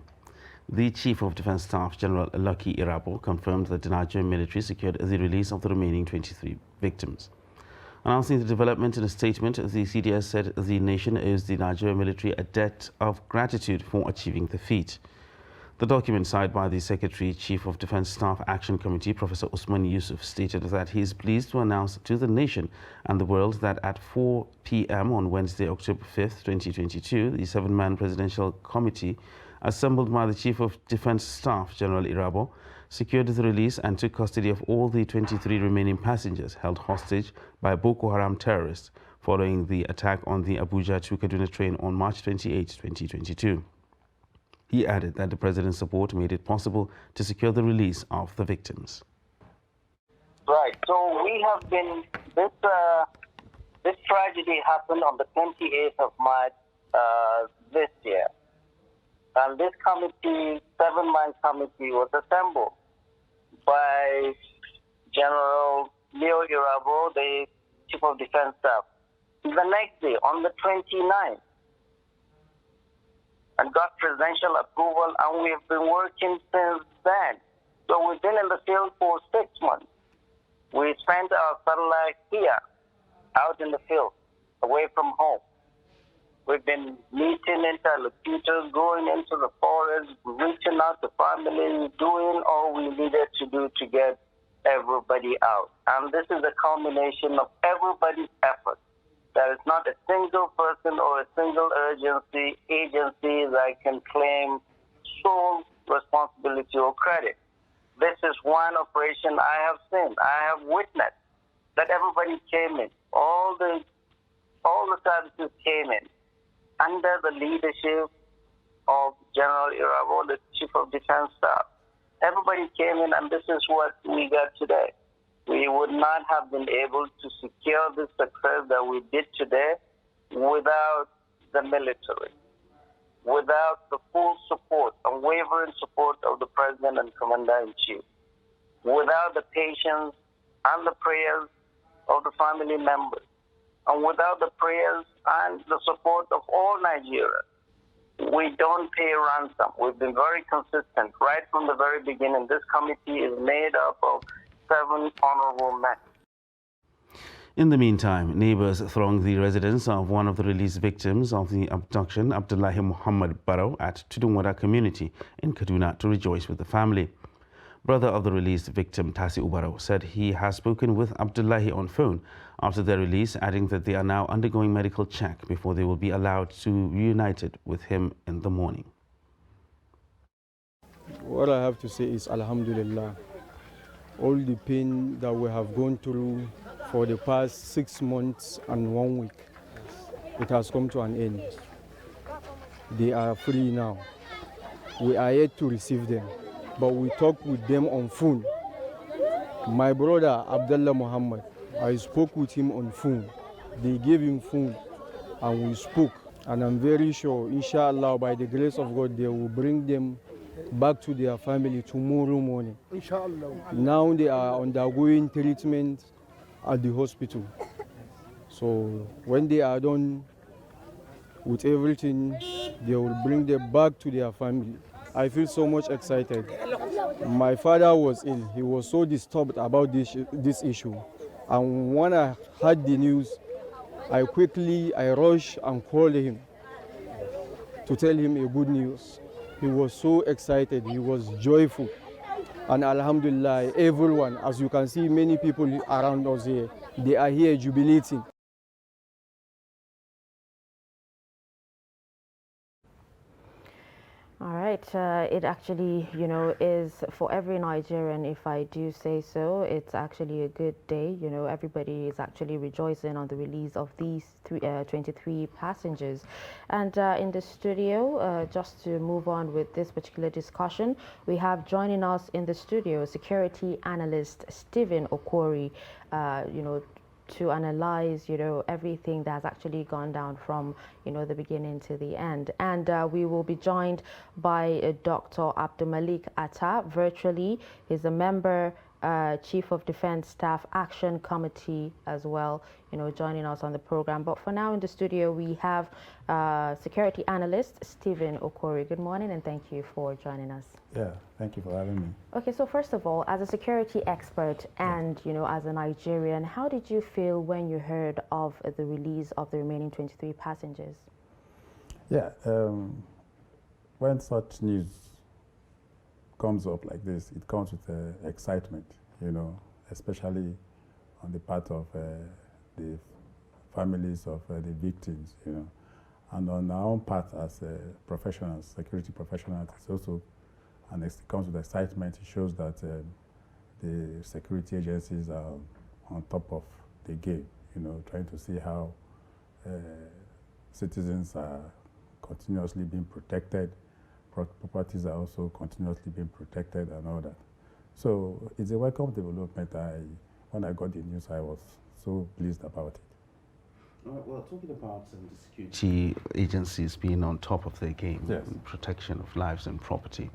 The Chief of Defense Staff, General Lucky Irabo, confirmed that the Nigerian military secured the release of the remaining 23 victims. Announcing the development in a statement, the CDS said the nation owes the Nigerian military a debt of gratitude for achieving the feat. The document signed by the Secretary Chief of Defense Staff Action Committee, Professor Usman Yusuf, stated that he is pleased to announce to the nation and the world that at 4 p.m. on Wednesday, October 5th, 2022, the 7-man Presidential Committee, assembled by the Chief of Defense Staff, General Irabo, secured the release and took custody of all the 23 remaining passengers held hostage by Boko Haram terrorists following the attack on the Abuja to Kaduna train on March 28, 2022. He added that the president's support made it possible to secure the release of the victims. Right. So we have been, this tragedy happened on the 28th of March this year. And this committee, 7-man committee, was assembled by General Leo Irabo, the Chief of Defense Staff. The next day, on the 29th, and got presidential approval, and we have been working since then. So we've been in the field for 6 months. We spent our satellite here, out in the field, away from home. We've been meeting interlocutors, going into the forest, reaching out to families, doing all we needed to do to get everybody out. And this is a culmination of everybody's effort. There is not a single person or a single agency that can claim sole responsibility or credit. This is one operation I have seen. I have witnessed that everybody came in. All the services came in under the leadership of General Irabo, the Chief of Defense Staff. Everybody came in, and this is what we got today. We would not have been able to secure the success that we did today without the military, without the full support, unwavering support of the President and Commander-in-Chief, without the patience and the prayers of the family members, and without the prayers and the support of all Nigerians. We don't pay ransom. We've been very consistent right from the very beginning. This committee is made up of 7 honorable men. In the meantime, neighbors thronged the residence of one of the released victims of the abduction, Abdullahi Muhammad Barrow, at Tudunwada community in Kaduna to rejoice with the family. Brother of the released victim, Tasi Barrow, said he has spoken with Abdullahi on phone after their release, adding that they are now undergoing medical check before they will be allowed to be reunited with him in the morning. What I have to say is Alhamdulillah. All the pain that we have gone through for the past 6 months and 1 week, it has come to an end. They are free now. We are yet to receive them, but we talked with them on phone. My brother Abdullah Muhammad, I spoke with him on phone. They gave him phone and we spoke. And I'm very sure, inshallah, by the grace of God, they will bring them back to their family tomorrow morning. Inshallah. Now they are undergoing treatment at the hospital. So when they are done with everything, they will bring them back to their family. I feel so much excited. My father was ill. He was so disturbed about this issue. And when I heard the news, I rushed and called him to tell him a good news. He was so excited, he was joyful. And alhamdulillah, everyone, as you can see, many people around us here, they are here jubilating. All right, it actually, is for every Nigerian, if I do say so, it's actually a good day. Everybody is actually rejoicing on the release of these 23 passengers. And in the studio, just to move on with this particular discussion, we have joining us in the studio security analyst Stephen Okori, to analyze, everything that's actually gone down from, the beginning to the end. And we will be joined by Dr. Abdulmalik Atta virtually. He's a member, Chief of Defense Staff Action Committee as well, joining us on the program. But for now in the studio, we have security analyst Stephen Okori. Good morning and thank you for joining us. Yeah, thank you for having me. Okay, so first of all, as a security expert and, as a Nigerian, how did you feel when you heard of the release of the remaining 23 passengers? Yeah, when such news comes up like this, it comes with excitement, especially on the part of the families of the victims, And on our own part as professionals, security professionals, it's also, and it comes with excitement. It shows that the security agencies are on top of the game, trying to see how citizens are continuously being protected, properties are also continuously being protected and all that. So it's a welcome development. When I got the news, I was so pleased about it. Well, talking about the security agencies being on top of their game, yes, protection of lives and property,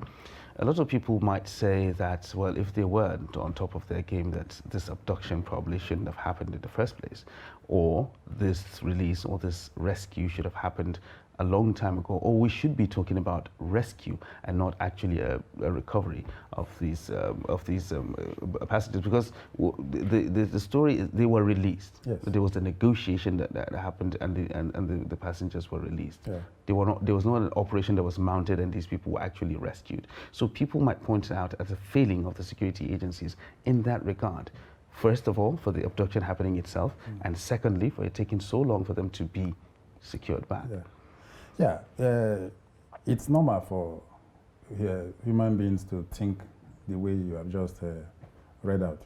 a lot of people might say that, well, if they weren't on top of their game, that this abduction probably shouldn't have happened in the first place, or this release or this rescue should have happened a long time ago, or we should be talking about rescue and not actually a recovery of these passengers, because the story is they were released. Yes. There was a negotiation that happened, and the passengers were released. Yeah. There was not an operation that was mounted, and these people were actually rescued. So people might point it out as a failing of the security agencies in that regard. First of all, for the abduction happening itself, and secondly, for it taking so long for them to be secured back. Yeah. It's normal for human beings to think the way you have just read out.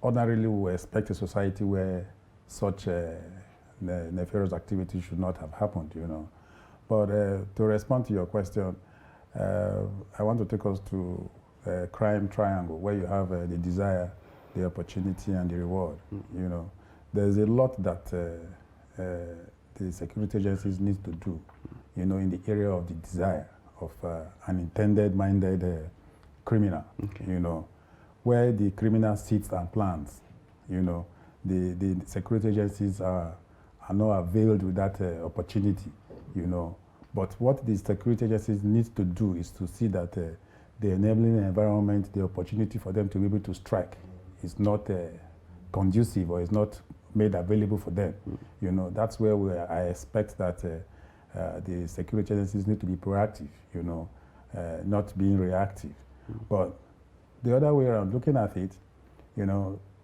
Ordinarily, we expect a society where such nefarious activity should not have happened, But to respond to your question, I want to take us to a crime triangle where you have the desire, the opportunity, and the reward. There's a lot that the security agencies need to do, in the area of the desire of an intended-minded criminal, where the criminal sits and plans, the security agencies are not availed with that opportunity, But what the security agencies need to do is to see that the enabling environment, the opportunity for them to be able to strike is not conducive or is not made available for them. That's where I expect that the security agencies need to be proactive, not being reactive. But the other way around, looking at it,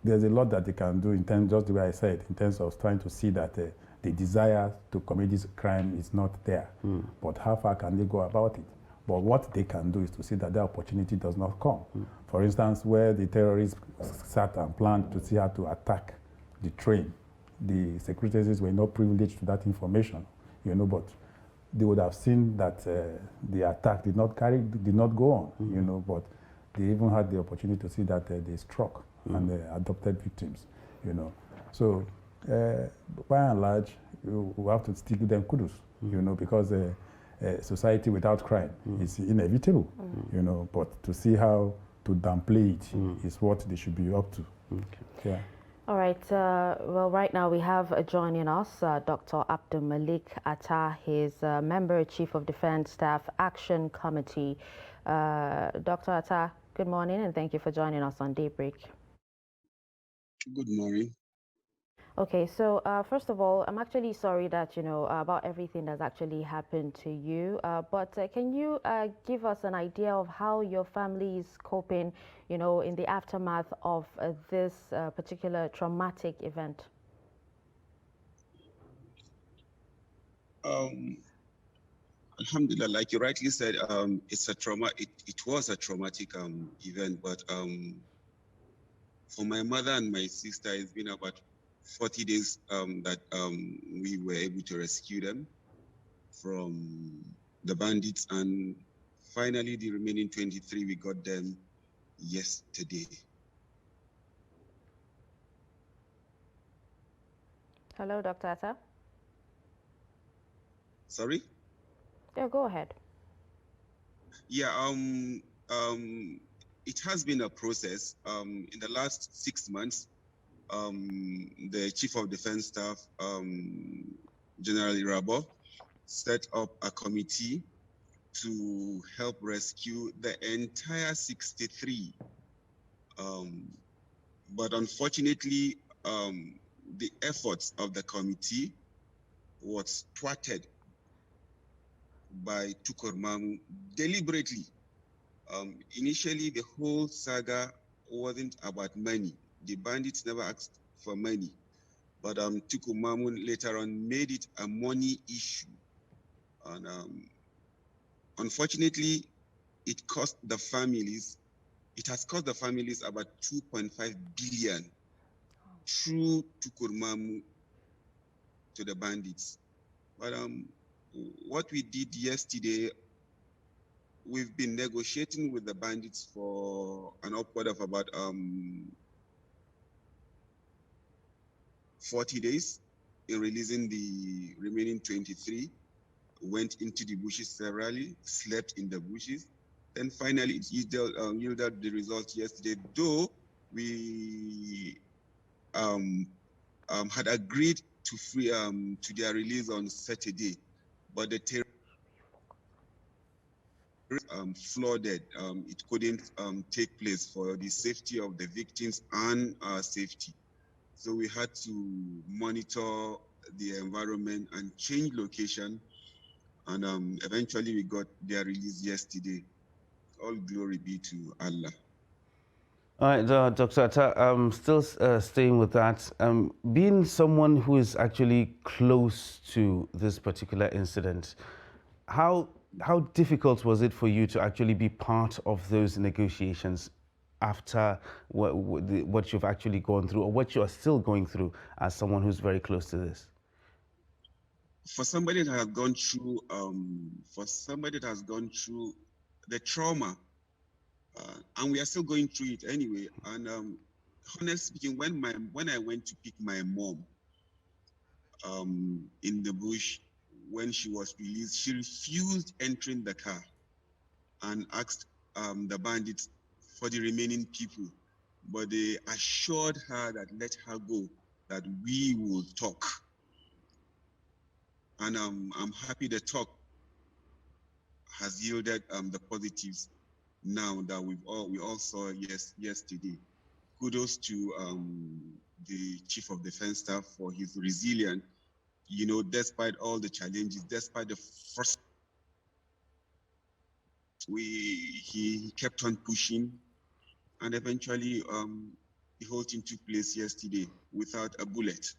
there's a lot that they can do in terms, just the way I said, in terms of trying to see that the desire to commit this crime is not there. But how far can they go about it? But what they can do is to see that the opportunity does not come. For instance, where the terrorists sat and planned to see how to attack the train, the security agencies were not privileged to that information. you know, but they would have seen that the attack did not go on, you know, but they even had the opportunity to see that they struck and they adopted victims, you know. So by and large, we have to still give them kudos, you know, because society without crime is inevitable, you know, but to see how to downplay it is what they should be up to. Yeah. All right. Well, right now we have joining us Dr. Abdul Malik Atta. He's member, Chief of Defense Staff Action Committee. Dr. Atta, good morning, and thank you for joining us on Daybreak. Good morning. Okay, so first of all, I'm actually sorry that, you know, about everything that's actually happened to you. But can you give us an idea of how your family is coping, you know, in the aftermath of this particular traumatic event? Alhamdulillah, like you rightly said, it's a trauma. It was a traumatic event, but for my mother and my sister, it's been about 40 days that we were able to rescue them from the bandits, and finally the remaining 23, we got them yesterday. Hello, Dr. Atta. Sorry? Yeah, go ahead. Yeah, it has been a process. In the last 6 months, the Chief of Defense Staff, General Irabo, set up a committee to help rescue the entire 63. But unfortunately, the efforts of the committee was thwarted by Tukur Mamu deliberately. Initially, the whole saga wasn't about money. The bandits never asked for money, but Tukur Mamu later on made it a money issue. And unfortunately, it has cost the families about 2.5 billion through Tukur Mamu to the bandits. But what we did yesterday, we've been negotiating with the bandits for an upward of about 40 days in releasing the remaining 23. Went into the bushes severally, slept in the bushes. Then finally it yielded the result yesterday, though we had agreed to free to their release on Saturday, but the terrorists flooded. It couldn't take place for the safety of the victims and our safety. So we had to monitor the environment and change location, and eventually we got their release yesterday. All glory be to Allah. All right, Dr. Atta, still staying with that, being someone who is actually close to this particular incident, how difficult was it for you to actually be part of those negotiations after what you've actually gone through, or what you are still going through as someone who's very close to this? For somebody that has gone through, the trauma, and we are still going through it anyway. And honestly speaking, when I went to pick my mom in the bush when she was released, she refused entering the car and asked the bandits for the remaining people. But they assured her that let her go, that we will talk. And I'm happy the talk has yielded the positives now that we all saw yesterday. Kudos to the Chief of Defense Staff for his resilience. You know, despite all the challenges, despite the first, he kept on pushing, and eventually the whole thing took place yesterday without a bullet.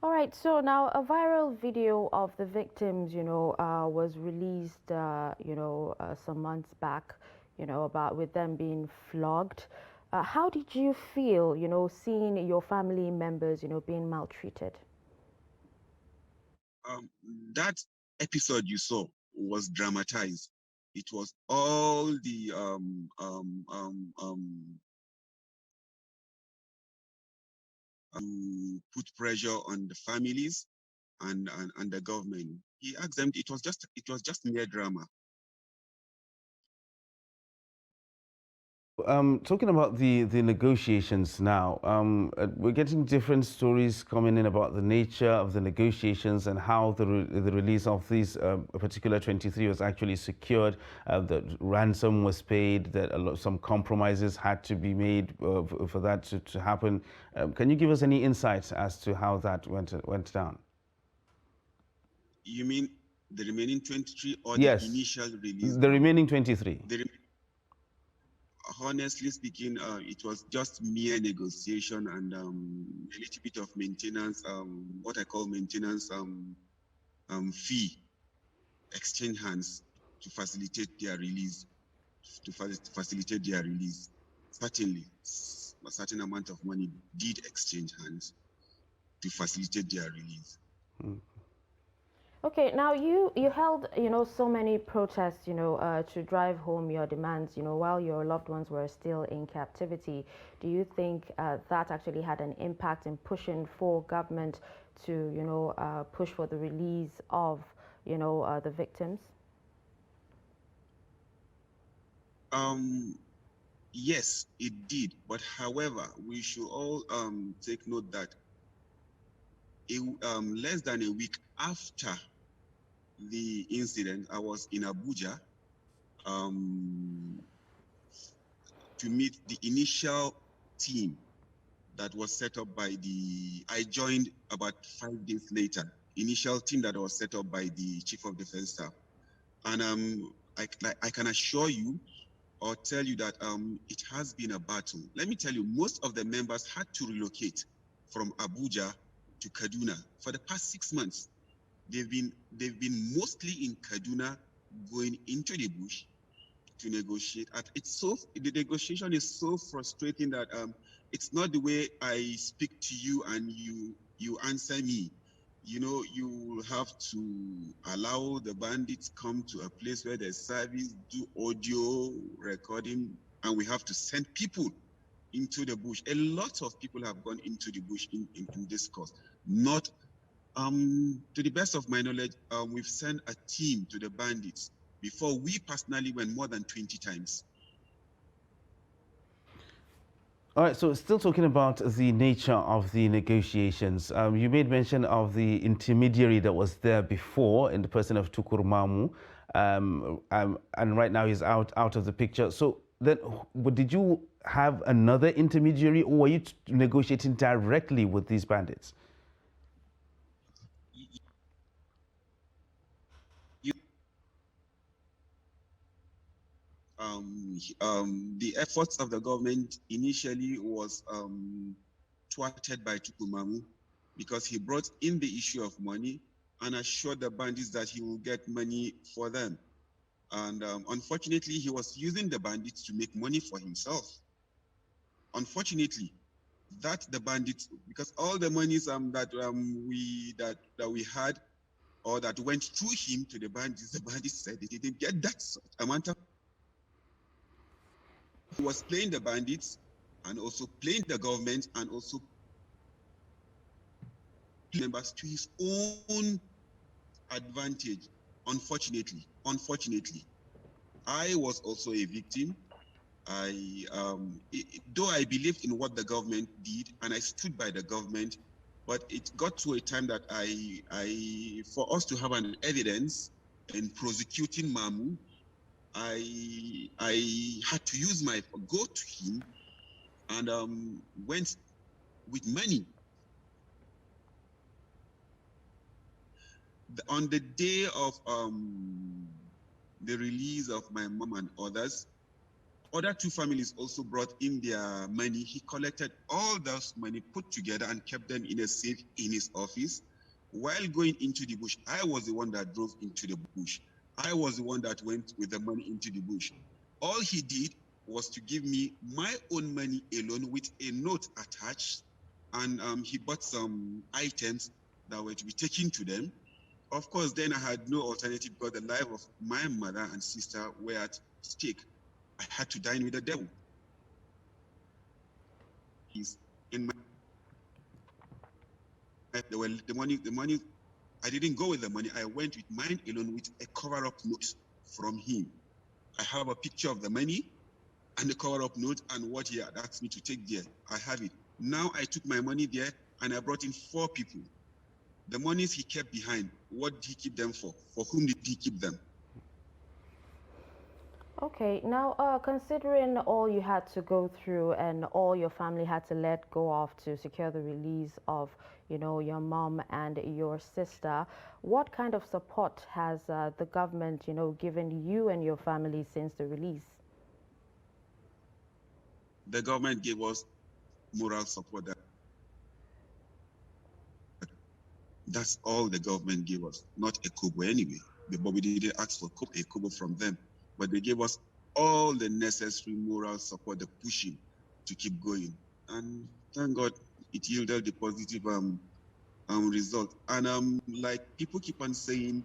All right, so now a viral video of the victims, you know, was released, some months back, you know, about with them being flogged. How did you feel, you know, seeing your family members, you know, being maltreated? That episode you saw was dramatized. It was all the put pressure on the families and the government. He asked them. It was just mere drama. Talking about the negotiations now, we're getting different stories coming in about the nature of the negotiations and how the release of these particular 23 was actually secured. The ransom was paid. That some compromises had to be made for that to happen. Can you give us any insights as to how that went down? You mean the remaining 23 or yes, the initial release? The remaining 23. Honestly speaking, it was just mere negotiation and a little bit of maintenance, what I call maintenance fee, exchange hands to facilitate their release. Certainly, a certain amount of money did exchange hands to facilitate their release. Okay, now you held, so many protests, to drive home your demands, while your loved ones were still in captivity. Do you think that actually had an impact in pushing for government to, push for the release of, the victims? Yes, it did. But however, we should all take note that less than a week after the incident, I was in Abuja to meet the initial team that was set up by I joined about 5 days later, initial team that was set up by the Chief of Defense Staff. And I can assure you or tell you that it has been a battle. Let me tell you, most of the members had to relocate from Abuja to Kaduna for the past 6 months. They've been mostly in Kaduna, going into the bush to negotiate. The negotiation is so frustrating that it's not the way I speak to you and you answer me. You have to allow the bandits come to a place where there's service, do audio recording, and we have to send people into the bush. A lot of people have gone into the bush in this cause. Not, to the best of my knowledge, we've sent a team to the bandits. Before, we personally went more than 20 times. All right, so still talking about the nature of the negotiations, you made mention of the intermediary that was there before in the person of Tukur Mamu, and right now he's out of the picture. So then, did you have another intermediary, or were you negotiating directly with these bandits? The efforts of the government initially was thwarted by Tukur Mamu because he brought in the issue of money and assured the bandits that he will get money for them. And unfortunately, he was using the bandits to make money for himself. Unfortunately, the bandits, because all the monies that we had or that went through him to the bandits said they didn't get that amount of. He was playing the bandits and also playing the government and also members to his own advantage. Unfortunately, I was also a victim. Though I believed in what the government did and I stood by the government, but it got to a time that for us to have an evidence in prosecuting Mamu, I had to go to him and went with money. On the day of the release of my mom and others, other two families also brought in their money. He collected all those money, put together, and kept them in a safe in his office. While going into the bush, I was the one that drove into the bush. I was the one that went with the money into the bush. All he did was to give me my own money alone with a note attached, and he bought some items that were to be taken to them. Of course, then I had no alternative because the life of my mother and sister were at stake. I had to dine with the devil. He's in my the money. I didn't go with the money. I went with mine alone with a cover-up note from him. I have a picture of the money and the cover-up note and what he had asked me to take there. I have it. Now I took my money there and I brought in 4 people. The monies he kept behind, what did he keep them for? For whom did he keep them? Okay, now considering all you had to go through and all your family had to let go of to secure the release of, your mom and your sister, what kind of support has the government, given you and your family since the release? The government gave us moral support. That's all the government gave us, not a kobo anyway. But we didn't ask for a kobo from them. But they gave us all the necessary moral support, the pushing to keep going. And thank God it yielded the positive result. And like people keep on saying,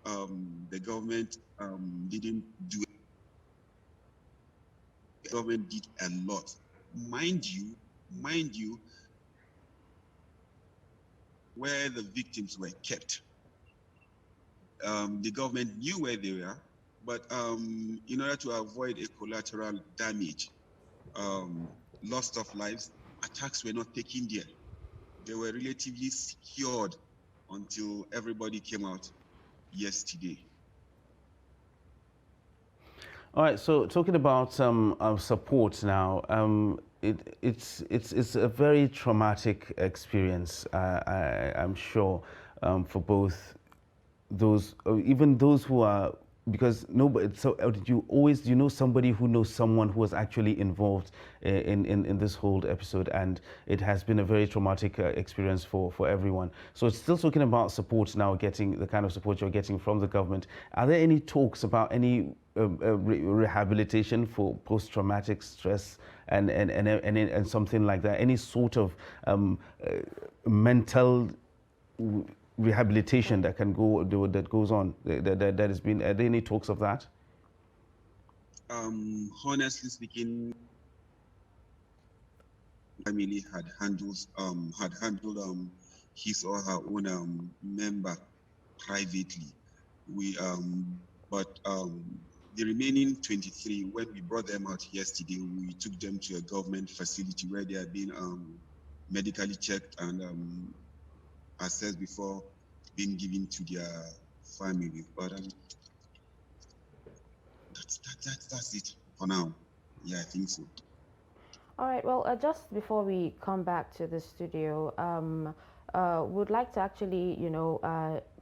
the government didn't do it. The government did a lot. Mind you, where the victims were kept. The government knew where they were, but in order to avoid a collateral damage, loss of lives, attacks were not taken there. They were relatively secured until everybody came out yesterday. All right, so talking about support now, it's a very traumatic experience, I'm sure, for both those, even those who are, because nobody. So do you know somebody who knows someone who was actually involved in this whole episode, and it has been a very traumatic experience for everyone. So it's still talking about support now, getting the kind of support you're getting from the government. Are there any talks about any rehabilitation for post-traumatic stress and something like that? Any sort of mental rehabilitation that goes on that has been? Are there any talks of that? Honestly speaking, family had handled his or her own member privately. But the remaining 23, when we brought them out yesterday, we took them to a government facility where they are being medically checked and assessed before being given to their family. But that's it for now. Yeah, I think so. All right, well, just before we come back to the studio, would like to actually,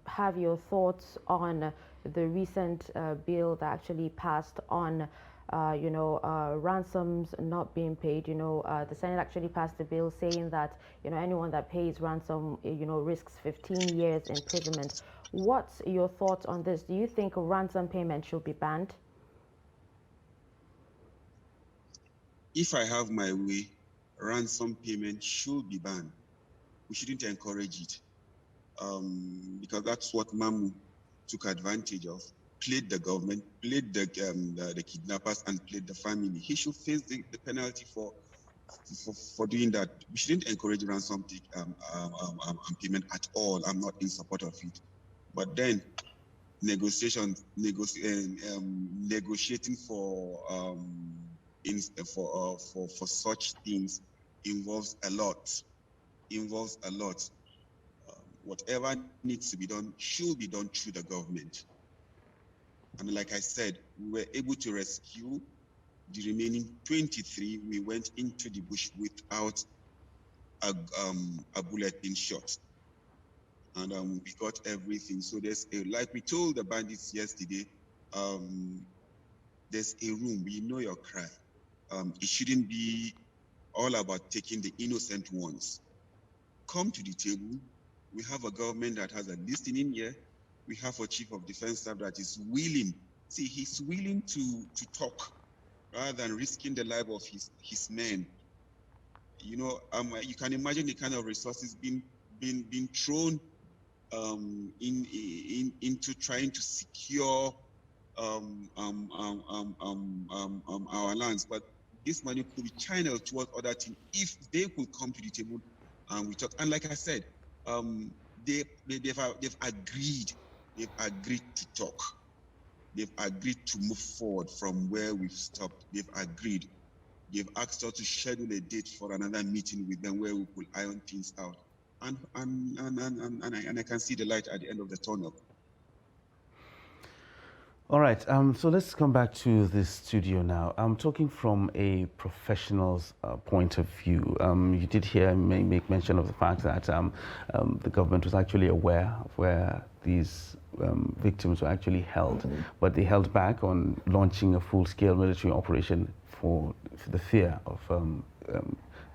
have your thoughts on the recent bill that actually passed on, ransoms not being paid. The Senate actually passed a bill saying that, anyone that pays ransom, risks 15 years imprisonment. What's your thoughts on this? Do you think ransom payment should be banned? If I have my way, ransom payment should be banned. We shouldn't encourage it, because that's what Mamu took advantage of. Played the government, played the kidnappers, and played the family. He should face the penalty for doing that. We shouldn't encourage ransom payment at all. I'm not in support of it. But then negotiating for such things involves a lot. Whatever needs to be done should be done through the government. And like I said, we were able to rescue the remaining 23. We went into the bush without a bullet being shot. And we got everything. So like we told the bandits yesterday, there's a room. We know your cry. It shouldn't be all about taking the innocent ones. Come to the table. We have a government that has a listening ear. We have a chief of defense staff that is willing. See, he's willing to talk rather than risking the life of his men. You can imagine the kind of resources being thrown into trying to secure our lands, but this money could be channeled towards other things if they could come to the table and we talk. And like I said, they've agreed to talk. They've agreed to move forward from where we've stopped. They've agreed. They've asked us to schedule a date for another meeting with them where we will iron things out. And I can see the light at the end of the tunnel. All right, so let's come back to the studio now. I'm talking from a professional's point of view. You did hear me make mention of the fact that the government was actually aware of where these victims were actually held, but they held back on launching a full-scale military operation for the fear of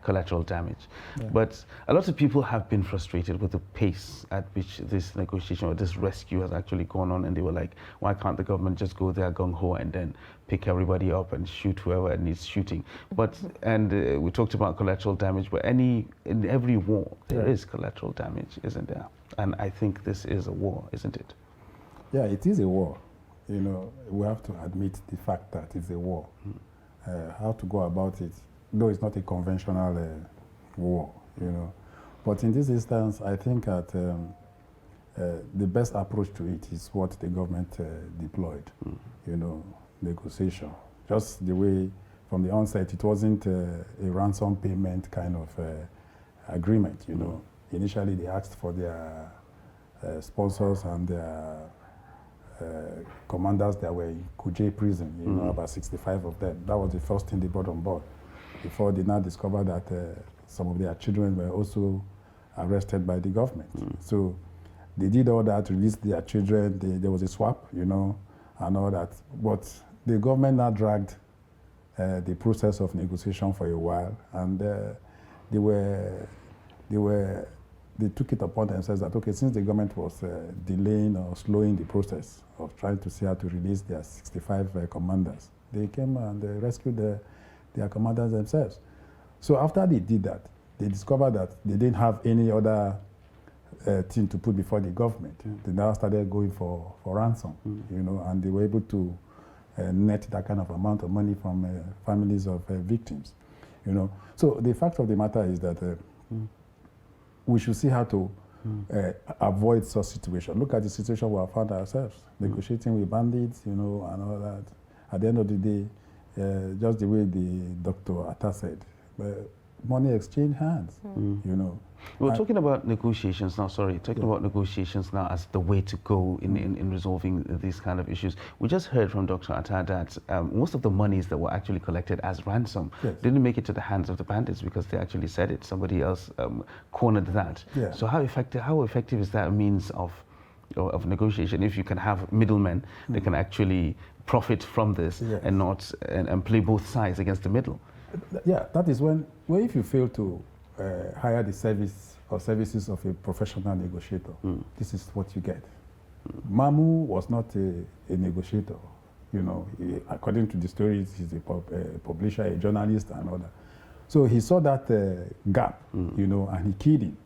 collateral damage. Yeah. But a lot of people have been frustrated with the pace at which this negotiation or this rescue has actually gone on, and they were like, why can't the government just go there gung-ho and then pick everybody up and shoot whoever needs shooting? But and we talked about collateral damage, but in every war there is collateral damage, isn't there? And I think this is a war, isn't it? Yeah, it is a war. You know, we have to admit the fact that it's a war. How to go about it, though it's not a conventional war, you know. But in this instance, I think that the best approach to it is what the government deployed, you know, negotiation. Just the way, from the onset, it wasn't a ransom payment kind of agreement, you know. Initially, they asked for their sponsors and their commanders that were in Kuje prison, you know, about 65 of them. That was the first thing they brought on board, before they now discovered that some of their children were also arrested by the government. So they did all that, released their children, there was a swap, you know, and all that. But the government now dragged the process of negotiation for a while, and they took it upon themselves that, okay, since the government was delaying or slowing the process of trying to see how to release their 65 commanders, they came and rescued their commanders themselves. So after they did that, they discovered that they didn't have any other thing to put before the government. They now started going for ransom, you know, and they were able to net that kind of amount of money from families of victims, you know. So the fact of the matter is that we should see how to avoid such situations. Look at the situation we have found ourselves, negotiating with bandits, you know, and all that. At the end of the day, just the way the Dr. Atta said, money exchange hands, you know. We're talking about negotiations now, about negotiations now as the way to go in resolving these kind of issues. We just heard from Dr. Atta that most of the monies that were actually collected as ransom didn't make it to the hands of the bandits because they actually said it. Somebody else cornered that. So how effective is that means of negotiation if you can have middlemen that can actually profit from this and not and play both sides against the middle? Yeah, that is when if you fail to hire the service or services of a professional negotiator, this is what you get. Mamu was not a negotiator, you know. According to the stories, he's a publisher, a journalist, and all that. So he saw that gap, you know, and he killed him,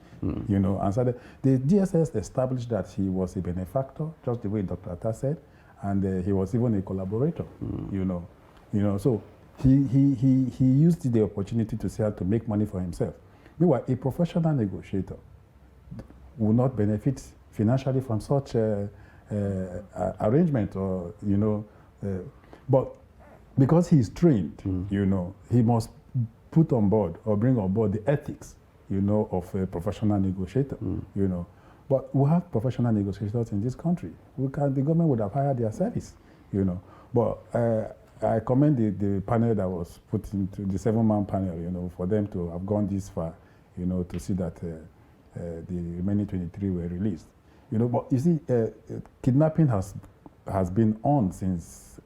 you know. And so the DSS established that he was a benefactor, just the way Dr. Atta said, and he was even a collaborator, you know. So he used the opportunity to see how to make money for himself. Meanwhile, a professional negotiator will not benefit financially from such arrangement, or, you know, but because he's trained, you know, he must put on board or bring on board the ethics, you know, of a professional negotiator, you know. But we have professional negotiators in this country. The government would have hired their service, you know. But I commend the panel that was put into the 7-man panel, you know, for them to have gone this far, you know, to see that the remaining 23 were released. You know, but you see, kidnapping has been on since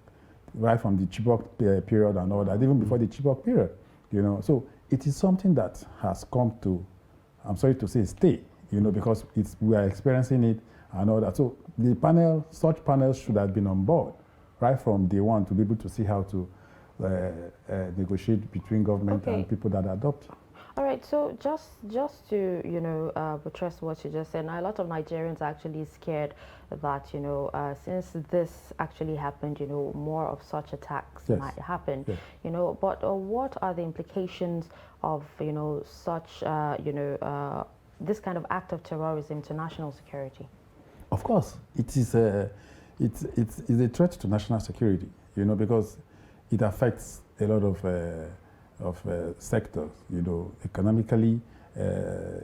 right from the Chibok period and all that, even before the Chibok period, you know. So it is something that has come to, I'm sorry to say, stay, you know, because we are experiencing it and all that. So the panel, such panels should have been on board right from day one to be able to see how to negotiate between government and people that adopt. All right, so just to buttress what you just said, now a lot of Nigerians are actually scared that since this actually happened, more of such attacks might happen. Yes. But what are the implications of such this kind of act of terrorism to national security? Of course, it is a threat to national security, because it affects a lot of sectors, economically,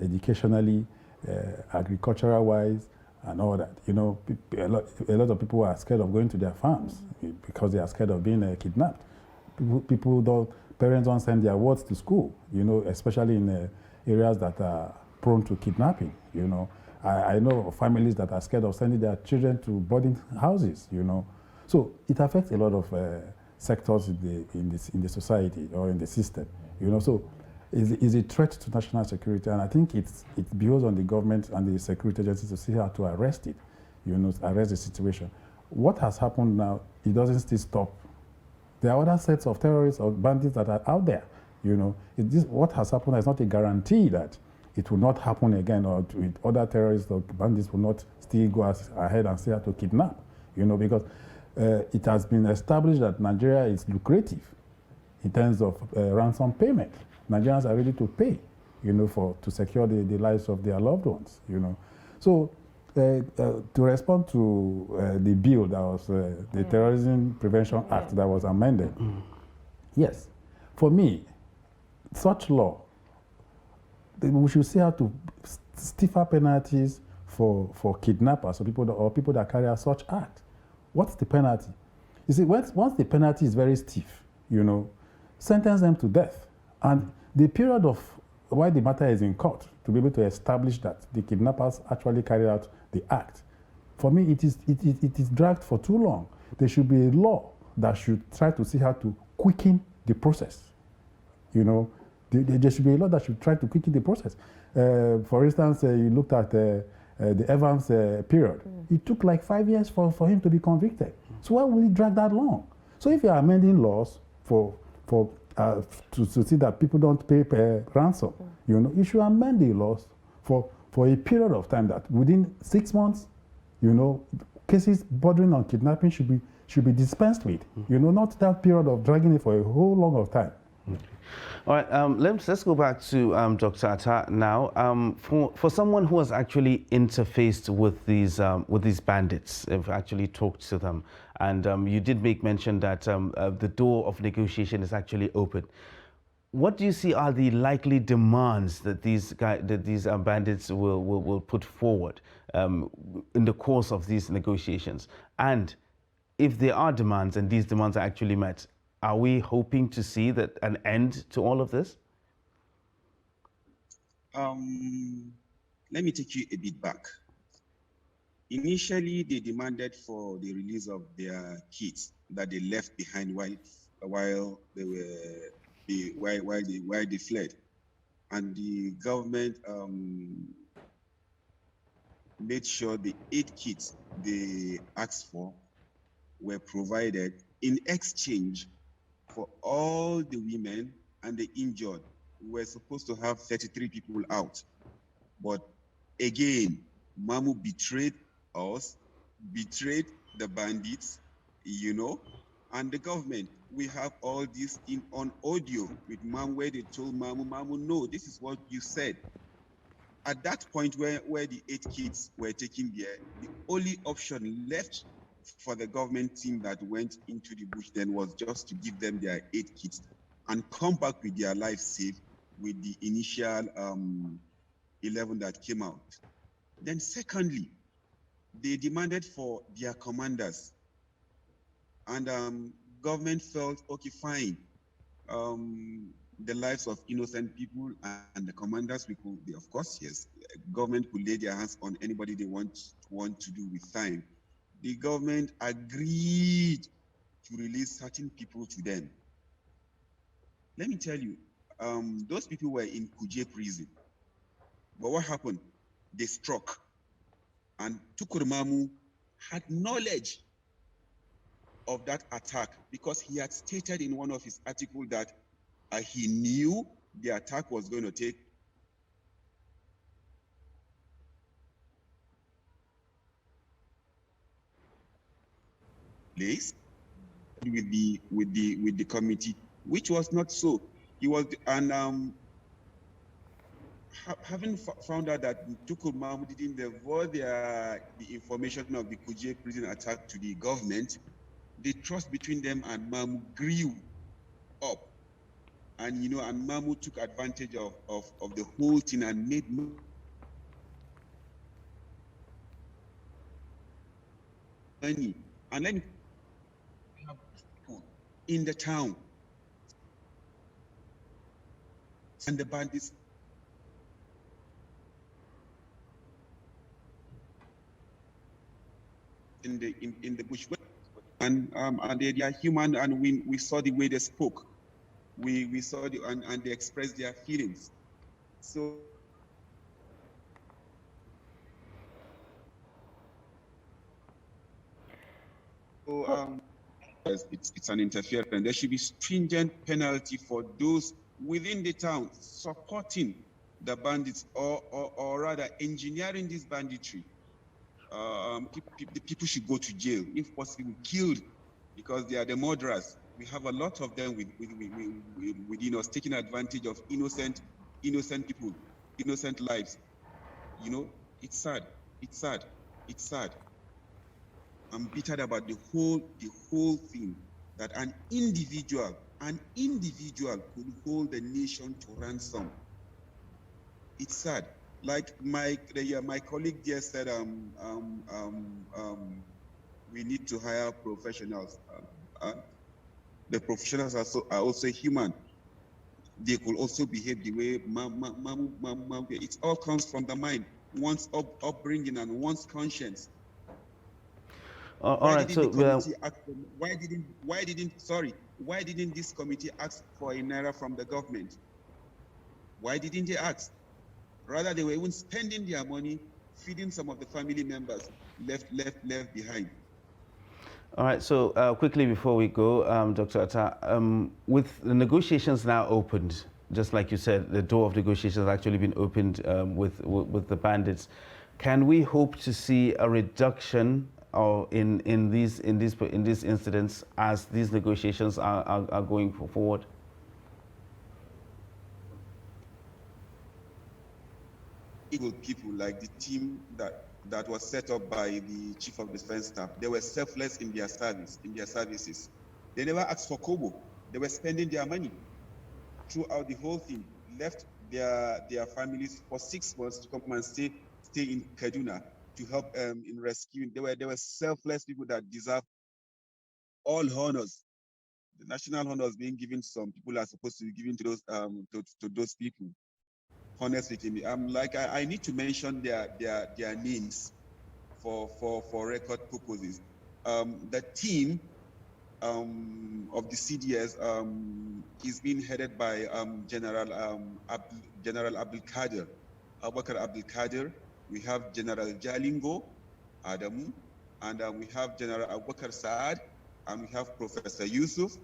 educationally, agricultural-wise, and all that. A lot of people are scared of going to their farms because they are scared of being kidnapped. Parents don't send their wards to school, especially in areas that are prone to kidnapping, I know of families that are scared of sending their children to boarding houses, So it affects a lot of sectors in the society or in the system, So it's a threat to national security, and I think it builds on the government and the security agencies to see how to arrest it, arrest the situation. What has happened now, it doesn't still stop. There are other sets of terrorists or bandits that are out there, What has happened is not a guarantee that it will not happen again, or with other terrorists or bandits will not still go ahead and say how to kidnap, because it has been established that Nigeria is lucrative in terms of ransom payment. Nigerians are ready to pay, to secure the lives of their loved ones, So to respond to the bill that was the Terrorism Prevention Act that was amended, yes, for me, such law, we should see how to stiffer penalties for kidnappers or people that carry out such act. What's the penalty? You see, once the penalty is very stiff, sentence them to death. And the period of why the matter is in court to be able to establish that the kidnappers actually carried out the act, for me, it is dragged for too long. There should be a law that should try to see how to quicken the process. There should be a law that should try to quicken the process. For instance, you looked at the Evans period. It took like 5 years for him to be convicted. So why will it drag that long? So if you are amending laws to see that people don't pay ransom, you should amend the laws for a period of time that within 6 months, cases bordering on kidnapping should be dispensed with. Not that period of dragging it for a whole long of time. All right, let's go back to Dr. Atta now. For someone who has actually interfaced with these bandits, have actually talked to them, and you did make mention that the door of negotiation is actually open. What do you see are the likely demands that these bandits will put forward in the course of these negotiations? And if there are demands and these demands are actually met, are we hoping to see that an end to all of this? Let me take you a bit back. Initially, they demanded for the release of their kids that they left behind while they fled, and the government made sure the 8 kids they asked for were provided in exchange for all the women and the injured. We were supposed to have 33 people out. But again, Mamu betrayed us, betrayed the bandits, and the government. We have all this on audio with Mamu, where they told Mamu, no, this is what you said. At that point where the 8 kids were taken there, the only option left for the government team that went into the bush then was just to give them their 8 kids and come back with their lives safe with the initial 11 that came out. Then secondly, they demanded for their commanders, and government felt, okay, fine. The lives of innocent people and the commanders, of course, yes, government could lay their hands on anybody they want to do with time. The government agreed to release certain people to them. Let me tell you, those people were in Kuje prison. But what happened? They struck. And Tukur Mamu had knowledge of that attack because he had stated in one of his articles that he knew the attack was going to take place with the committee, which was not so. He was having found out that Tukur Mahmoud didn't divulge the information of the Kuje prison attack to the government, the trust between them and Mahmoud grew up. And, you know, and Mahmoud took advantage of the whole thing and made money. And let me have people in the town. And the bandits in the bush, and they are human, and we saw the way they spoke, we saw and they expressed their feelings. So it's an interference. There should be stringent penalty for those within the town supporting the bandits, or rather engineering this banditry. People should go to jail, if possible, killed, because they are the murderers. We have a lot of them with us taking advantage of innocent people, innocent lives. You know, it's sad. It's sad. It's sad. I'm bitter about the whole thing, that an individual could hold the nation to ransom. It's sad. Like my colleague just said, we need to hire professionals. The professionals are also human. They could also behave the way it all comes from the mind, one's upbringing and one's conscience. All right. So why didn't this committee ask for a naira from the government? Why didn't they ask? Rather, they were even spending their money feeding some of the family members left behind. All right. So quickly before we go, Dr. Atta, with the negotiations now opened, just like you said, the door of negotiations has actually been opened with the bandits. Can we hope to see a reduction in these incidents as these negotiations are going forward? Evil people like the team that was set up by the Chief of Defense Staff, they were selfless in their services. They never asked for kobo. They were spending their money throughout the whole thing, left their families for 6 months to come and stay in Kaduna to help in rescuing. They were selfless people that deserve all honors. The national honors being given to some people are supposed to be given to those to those people. Honestly, I need to mention their names for record purposes. The team of the CDS is being headed by General Abdul Kader, Abubakar Abdul Kader. We have General Jalingo Adamu, and we have General Abubakar Saad, and we have Professor Yusuf,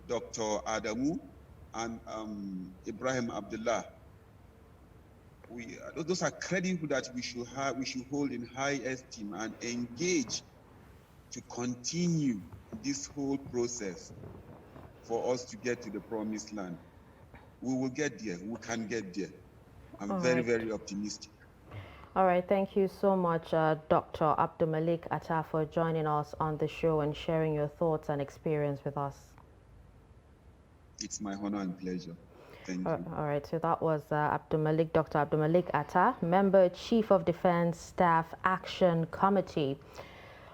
Dr. Adamu, and Ibrahim Abdullah. Those are credible that we should hold in high esteem and engage to continue this whole process for us to get to the promised land. We will get there. We can get there. I'm very optimistic. All right, thank you so much, Dr. Abdulmalik Atta, for joining us on the show and sharing your thoughts and experience with us. It's my honor and pleasure. Thank you. All right, so that was Dr. Abdulmalik Atta, Member, Chief of Defense Staff Action Committee.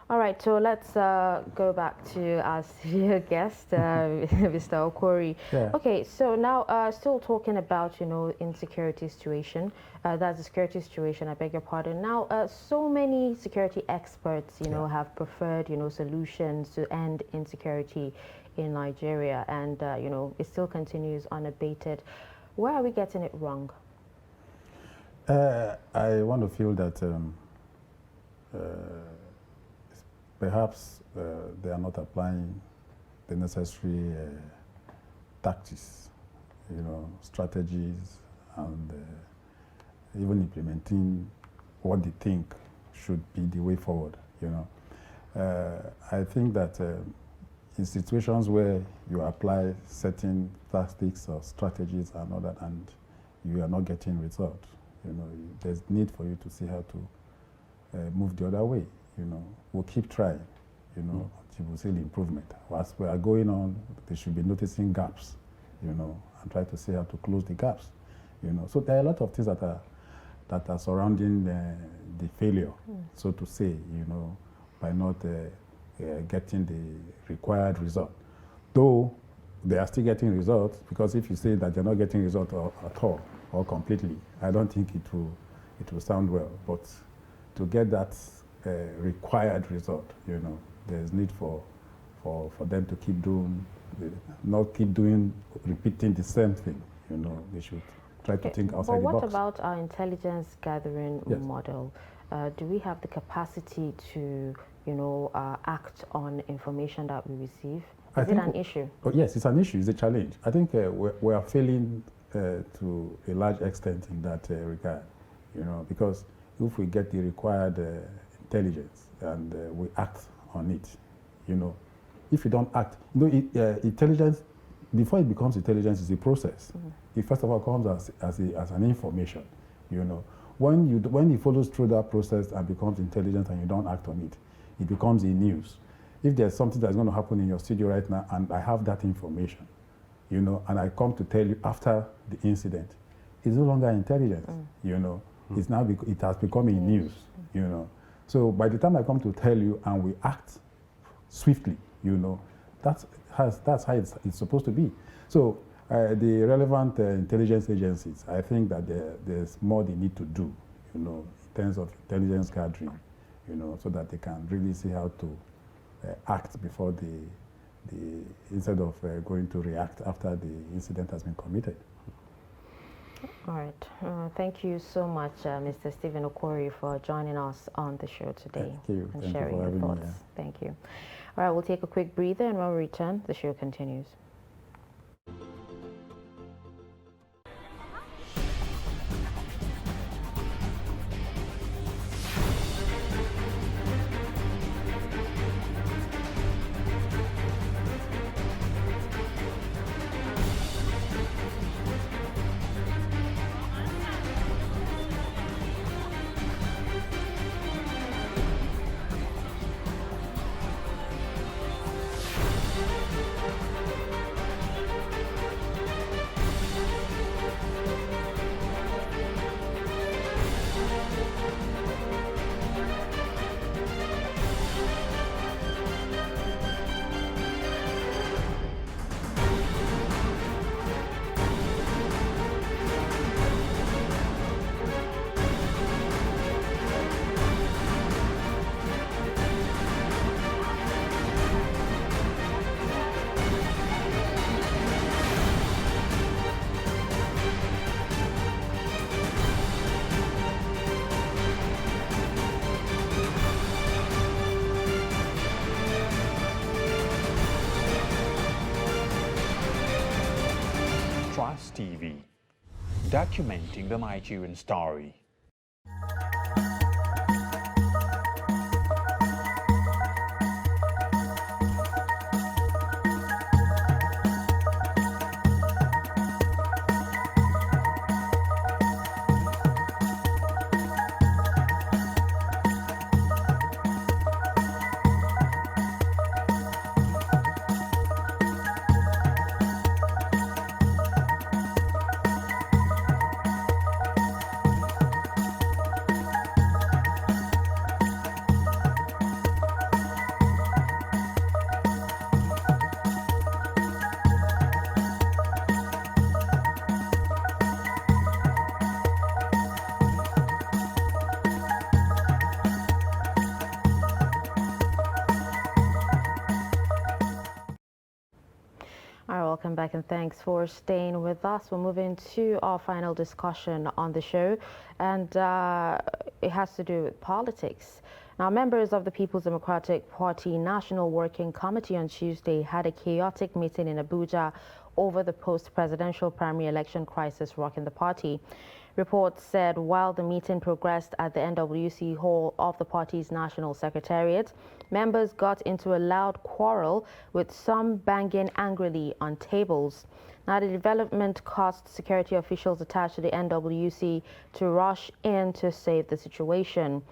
All right, so let's go back to our studio guest, Mr. Okori. Yeah. Okay, so now still talking about, insecurity situation. That's the security situation, I beg your pardon. Now, so many security experts, have preferred, solutions to end insecurity in Nigeria, and, it still continues unabated. Where are we getting it wrong? I want to feel that perhaps they are not applying the necessary tactics strategies and even implementing what they think should be the way forward. I think that in situations where you apply certain tactics or strategies and all that, and you are not getting results, there's need for you to see how to move the other way. We'll keep trying, until we see the improvement. As we are going on, they should be noticing gaps, and try to see how to close the gaps, So there are a lot of things that are surrounding the failure, so to say, by not getting the required result. Though they are still getting results, because if you say that they're not getting results at all or completely, I don't think it will sound well. But to get that required result, there's need for them to keep doing, not keep repeating the same thing. They should try to think outside the box. But what about our intelligence gathering model? Do we have the capacity to, act on information that we receive? Is it an issue? Oh, yes, it's an issue. It's a challenge. I think we are failing to a large extent in that regard, because if we get the required intelligence and we act on it, if you don't act, intelligence, before it becomes intelligence, is a process. It first of all comes as an information, When it follows through that process and becomes intelligent and you don't act on it, it becomes a news. If there's something that's going to happen in your studio right now and I have that information, and I come to tell you after the incident, it's no longer intelligence, It's now it has become a news, So by the time I come to tell you and we act swiftly, that's how it's supposed to be. So the relevant intelligence agencies, I think that there's more they need to do, in terms of intelligence gathering, so that they can really see how to act before instead of going to react after the incident has been committed. All right. Thank you so much, Mr. Stephen Okorie, for joining us on the show today and sharing your thoughts. Thank you. All right, we'll take a quick breather, and when we return, the show continues. TV, documenting the Nigerian story. Welcome back and thanks for staying with us. We're moving to our final discussion on the show, and it has to do with politics. Now, members of the People's Democratic Party National Working Committee on Tuesday had a chaotic meeting in Abuja over the post-presidential primary election crisis rocking the party. Reports said while the meeting progressed at the NWC hall of the party's national secretariat, members got into a loud quarrel with some banging angrily on tables. Now, the development caused security officials attached to the NWC to rush in to save the situation.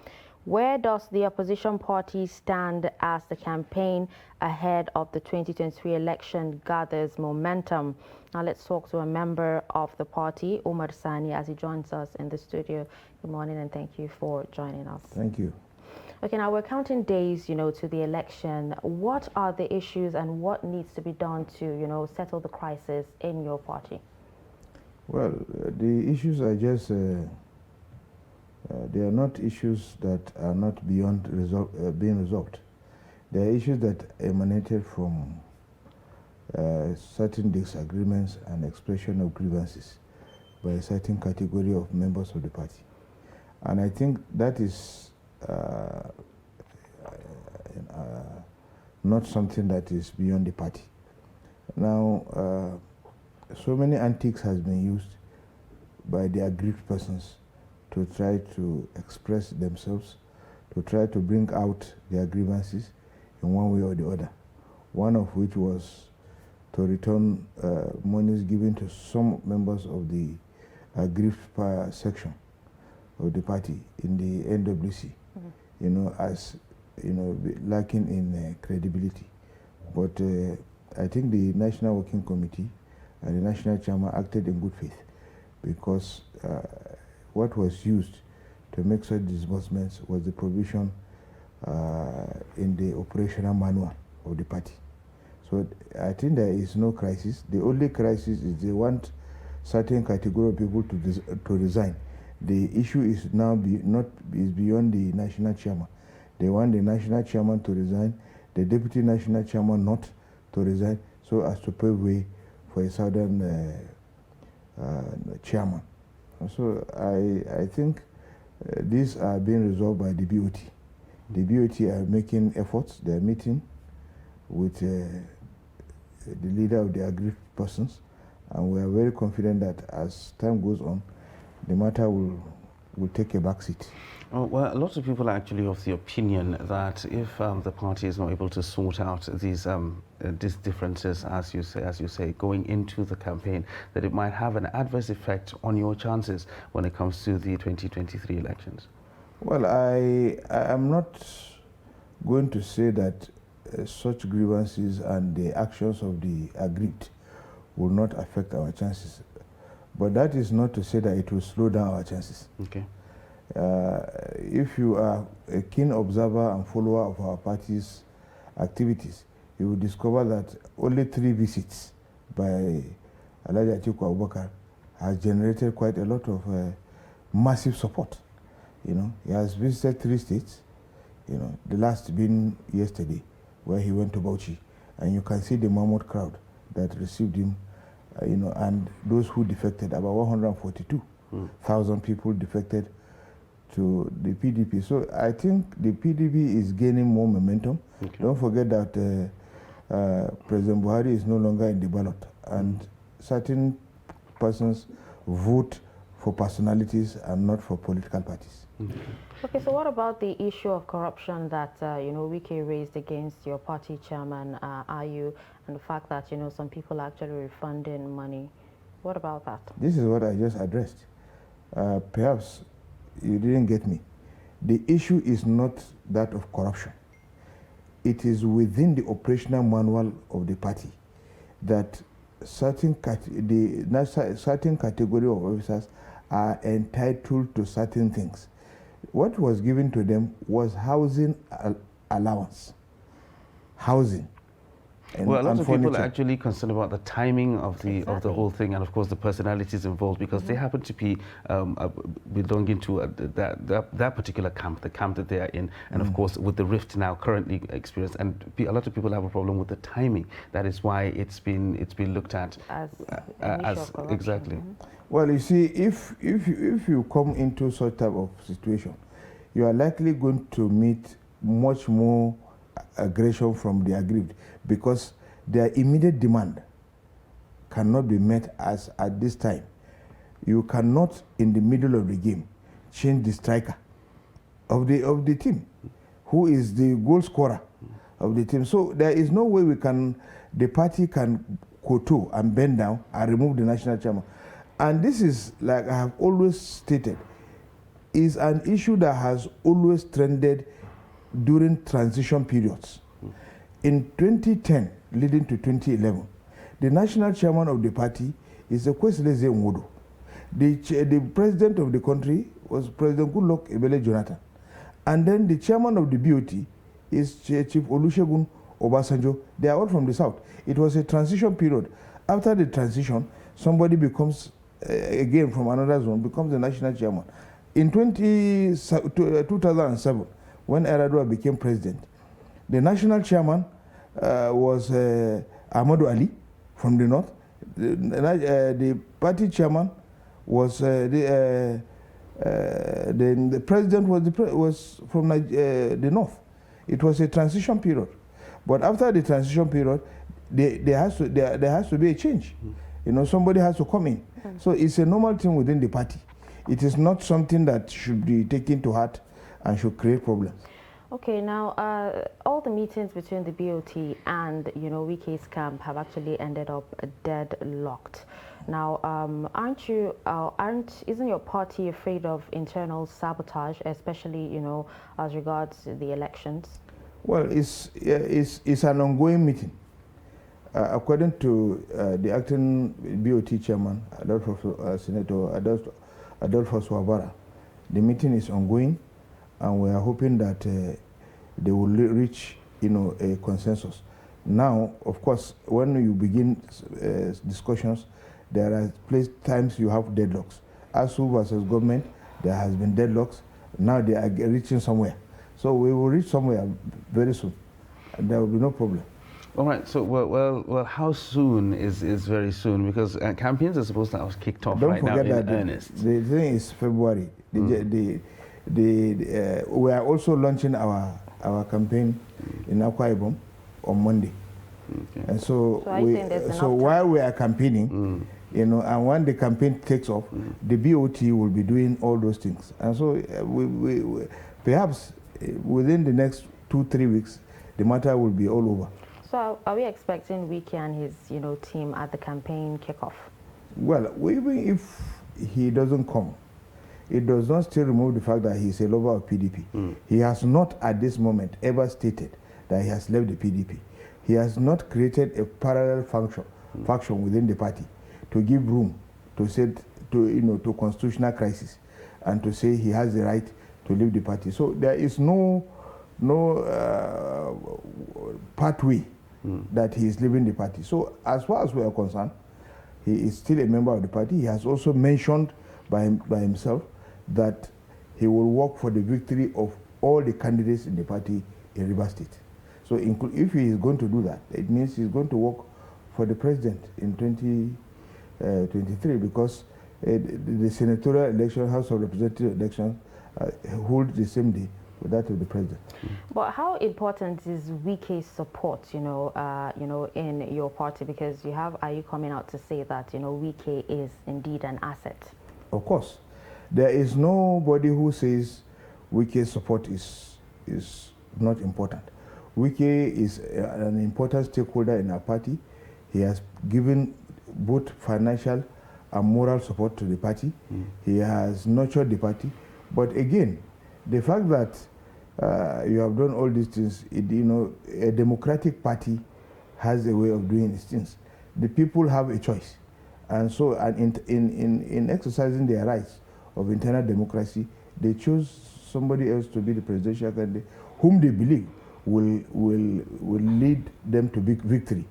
Where does the opposition party stand as the campaign ahead of the 2023 election gathers momentum? Now let's talk to a member of the party, Umar Sani, as he joins us in the studio. Good morning and thank you for joining us. Thank you. Okay, now we're counting days, to the election. What are the issues and what needs to be done to, settle the crisis in your party? Well, the issues are just... they are not issues that are not beyond being resolved. They are issues that emanated from certain disagreements and expression of grievances by a certain category of members of the party. And I think that is not something that is beyond the party. Now, so many antics has been used by the aggrieved persons to try to express themselves, to try to bring out their grievances in one way or the other. One of which was to return monies given to some members of the aggrieved section of the party in the NWC, as lacking in credibility. But I think the National Working Committee and the National Chairman acted in good faith, because what was used to make such disbursements was the provision in the operational manual of the party. So I think there is no crisis. The only crisis is they want certain category of people to resign. The issue is now beyond the national chairman. They want the national chairman to resign, the deputy national chairman not to resign, so as to pave way for a southern chairman. So I think these are being resolved by the BOT. The BOT are making efforts. They are meeting with the leader of the aggrieved persons, and we are very confident that as time goes on, the matter will take a back seat. Well, lots of people are actually of the opinion that if the party is not able to sort out these differences, as you say, going into the campaign, that it might have an adverse effect on your chances when it comes to the 2023 elections. Well, I am not going to say that such grievances and the actions of the aggrieved will not affect our chances. But that is not to say that it will slow down our chances. Okay. If you are a keen observer and follower of our party's activities, you will discover that only 3 visits by Alhaji Atiku Abubakar has generated quite a lot of massive support. He has visited 3 states, the last being yesterday, where he went to Bauchi, and you can see the mammoth crowd that received him, and those who defected, about 142,000 people defected to the PDP. So I think the PDP is gaining more momentum. Okay. Don't forget that President Buhari is no longer in the ballot, and certain persons vote for personalities and not for political parties. Okay, so what about the issue of corruption that Wike raised against your party chairman, Ayu, and the fact that some people are actually refunding money? What about that? This is what I just addressed. Perhaps you didn't get me. The issue is not that of corruption. It is within the operational manual of the party that certain category of officers are entitled to certain things. What was given to them was housing allowance. Housing. Well, a lot of people are actually concerned about the timing of the whole thing, and of course the personalities involved, because they happen to be belonging to that particular camp, the camp that they are in, and of course with the rift now currently experienced, and a lot of people have a problem with the timing. That is why it's been looked at as exactly. Well, you see, if you come into such type of situation, you are likely going to meet much more aggression from the aggrieved, because their immediate demand cannot be met as at this time. You cannot, in the middle of the game, change the striker of the team, who is the goal scorer of the team. So there is no way the party can kowtow and bend down and remove the national chairman. And this is, like I have always stated, is an issue that has always trended during transition periods. In 2010, leading to 2011, the national chairman of the party is Kwesi Nwodo. The president of the country was President Goodluck Ebele Jonathan. And then the chairman of the BOT is Chief Olusegun Obasanjo. They are all from the south. It was a transition period. After the transition, somebody becomes, again from another zone, becomes the national chairman. In 2007, when Yar'Adua became president, the national chairman was Ahmadu Ali from the north. The party chairman was the president was from the north. It was a transition period, but after the transition period, there has to be a change. You know, somebody has to come in. So it's a normal thing within the party. It is not something that should be taken to heart and should create problems. Okay, now all the meetings between the BOT and Wike's camp have actually ended up deadlocked. Now, isn't your party afraid of internal sabotage, especially as regards the elections? Well, it's an ongoing meeting. According to the acting BOT chairman, Senator Adolphus Wabara, the meeting is ongoing, and we are hoping that they will reach, a consensus. Now, of course, when you begin discussions, there are times you have deadlocks. ASU versus government, there has been deadlocks. Now they are reaching somewhere. So we will reach somewhere very soon, and there will be no problem. All right. So, well, how soon is very soon? Because campaigns are supposed to have kicked off right now in earnest. The thing is February. We are also launching our campaign in Akwa Ibom on Monday. Okay. And so while we are campaigning, and when the campaign takes off, the BOT will be doing all those things. And so we perhaps within the next 2-3 weeks, the matter will be all over. So are we expecting Wike and his team at the campaign kickoff? Well, even if he doesn't come, it does not still remove the fact that he is a lover of PDP. He has not at this moment ever stated that he has left the PDP. He has not created a parallel faction within the party to give room to constitutional crisis and to say he has the right to leave the party. So there is no pathway that he is leaving the party. So as far as we are concerned, he is still a member of the party. He has also mentioned by himself that he will work for the victory of all the candidates in the party in Rivers State. So if he is going to do that, it means he's going to work for the president in 2023 because the senatorial election, House of Representatives election hold the same day with that of the president. But how important is Wike's support, in your party? Because are you coming out to say that Wike is indeed an asset? Of course, there is nobody who says Wike's support is not important. Wike is an important stakeholder in our party. He has given both financial and moral support to the party. He has nurtured the party. But again, the fact that you have done all these things, a democratic party has a way of doing these things. The people have a choice. And so in exercising their rights of internal democracy, they choose somebody else to be the presidential candidate whom they believe will lead them to big victory,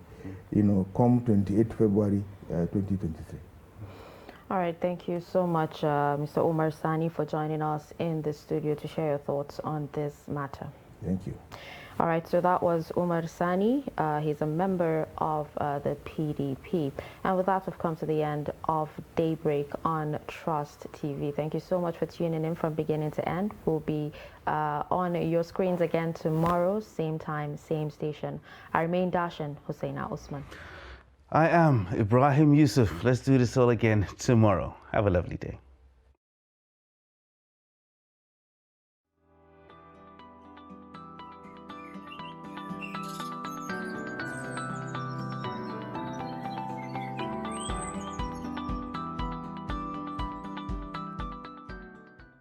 come 28 February 2023. All right, thank you so much, Mr. Umar Sani, for joining us in the studio to share your thoughts on this matter. Thank you. All right, so that was Umar Sani. He's a member of the PDP. And with that, we've come to the end of Daybreak on Trust TV. Thank you so much for tuning in from beginning to end. We'll be on your screens again tomorrow, same time, same station. I remain Dashan Husseina Usman. I am Ibrahim Yusuf. Let's do this all again tomorrow. Have a lovely day.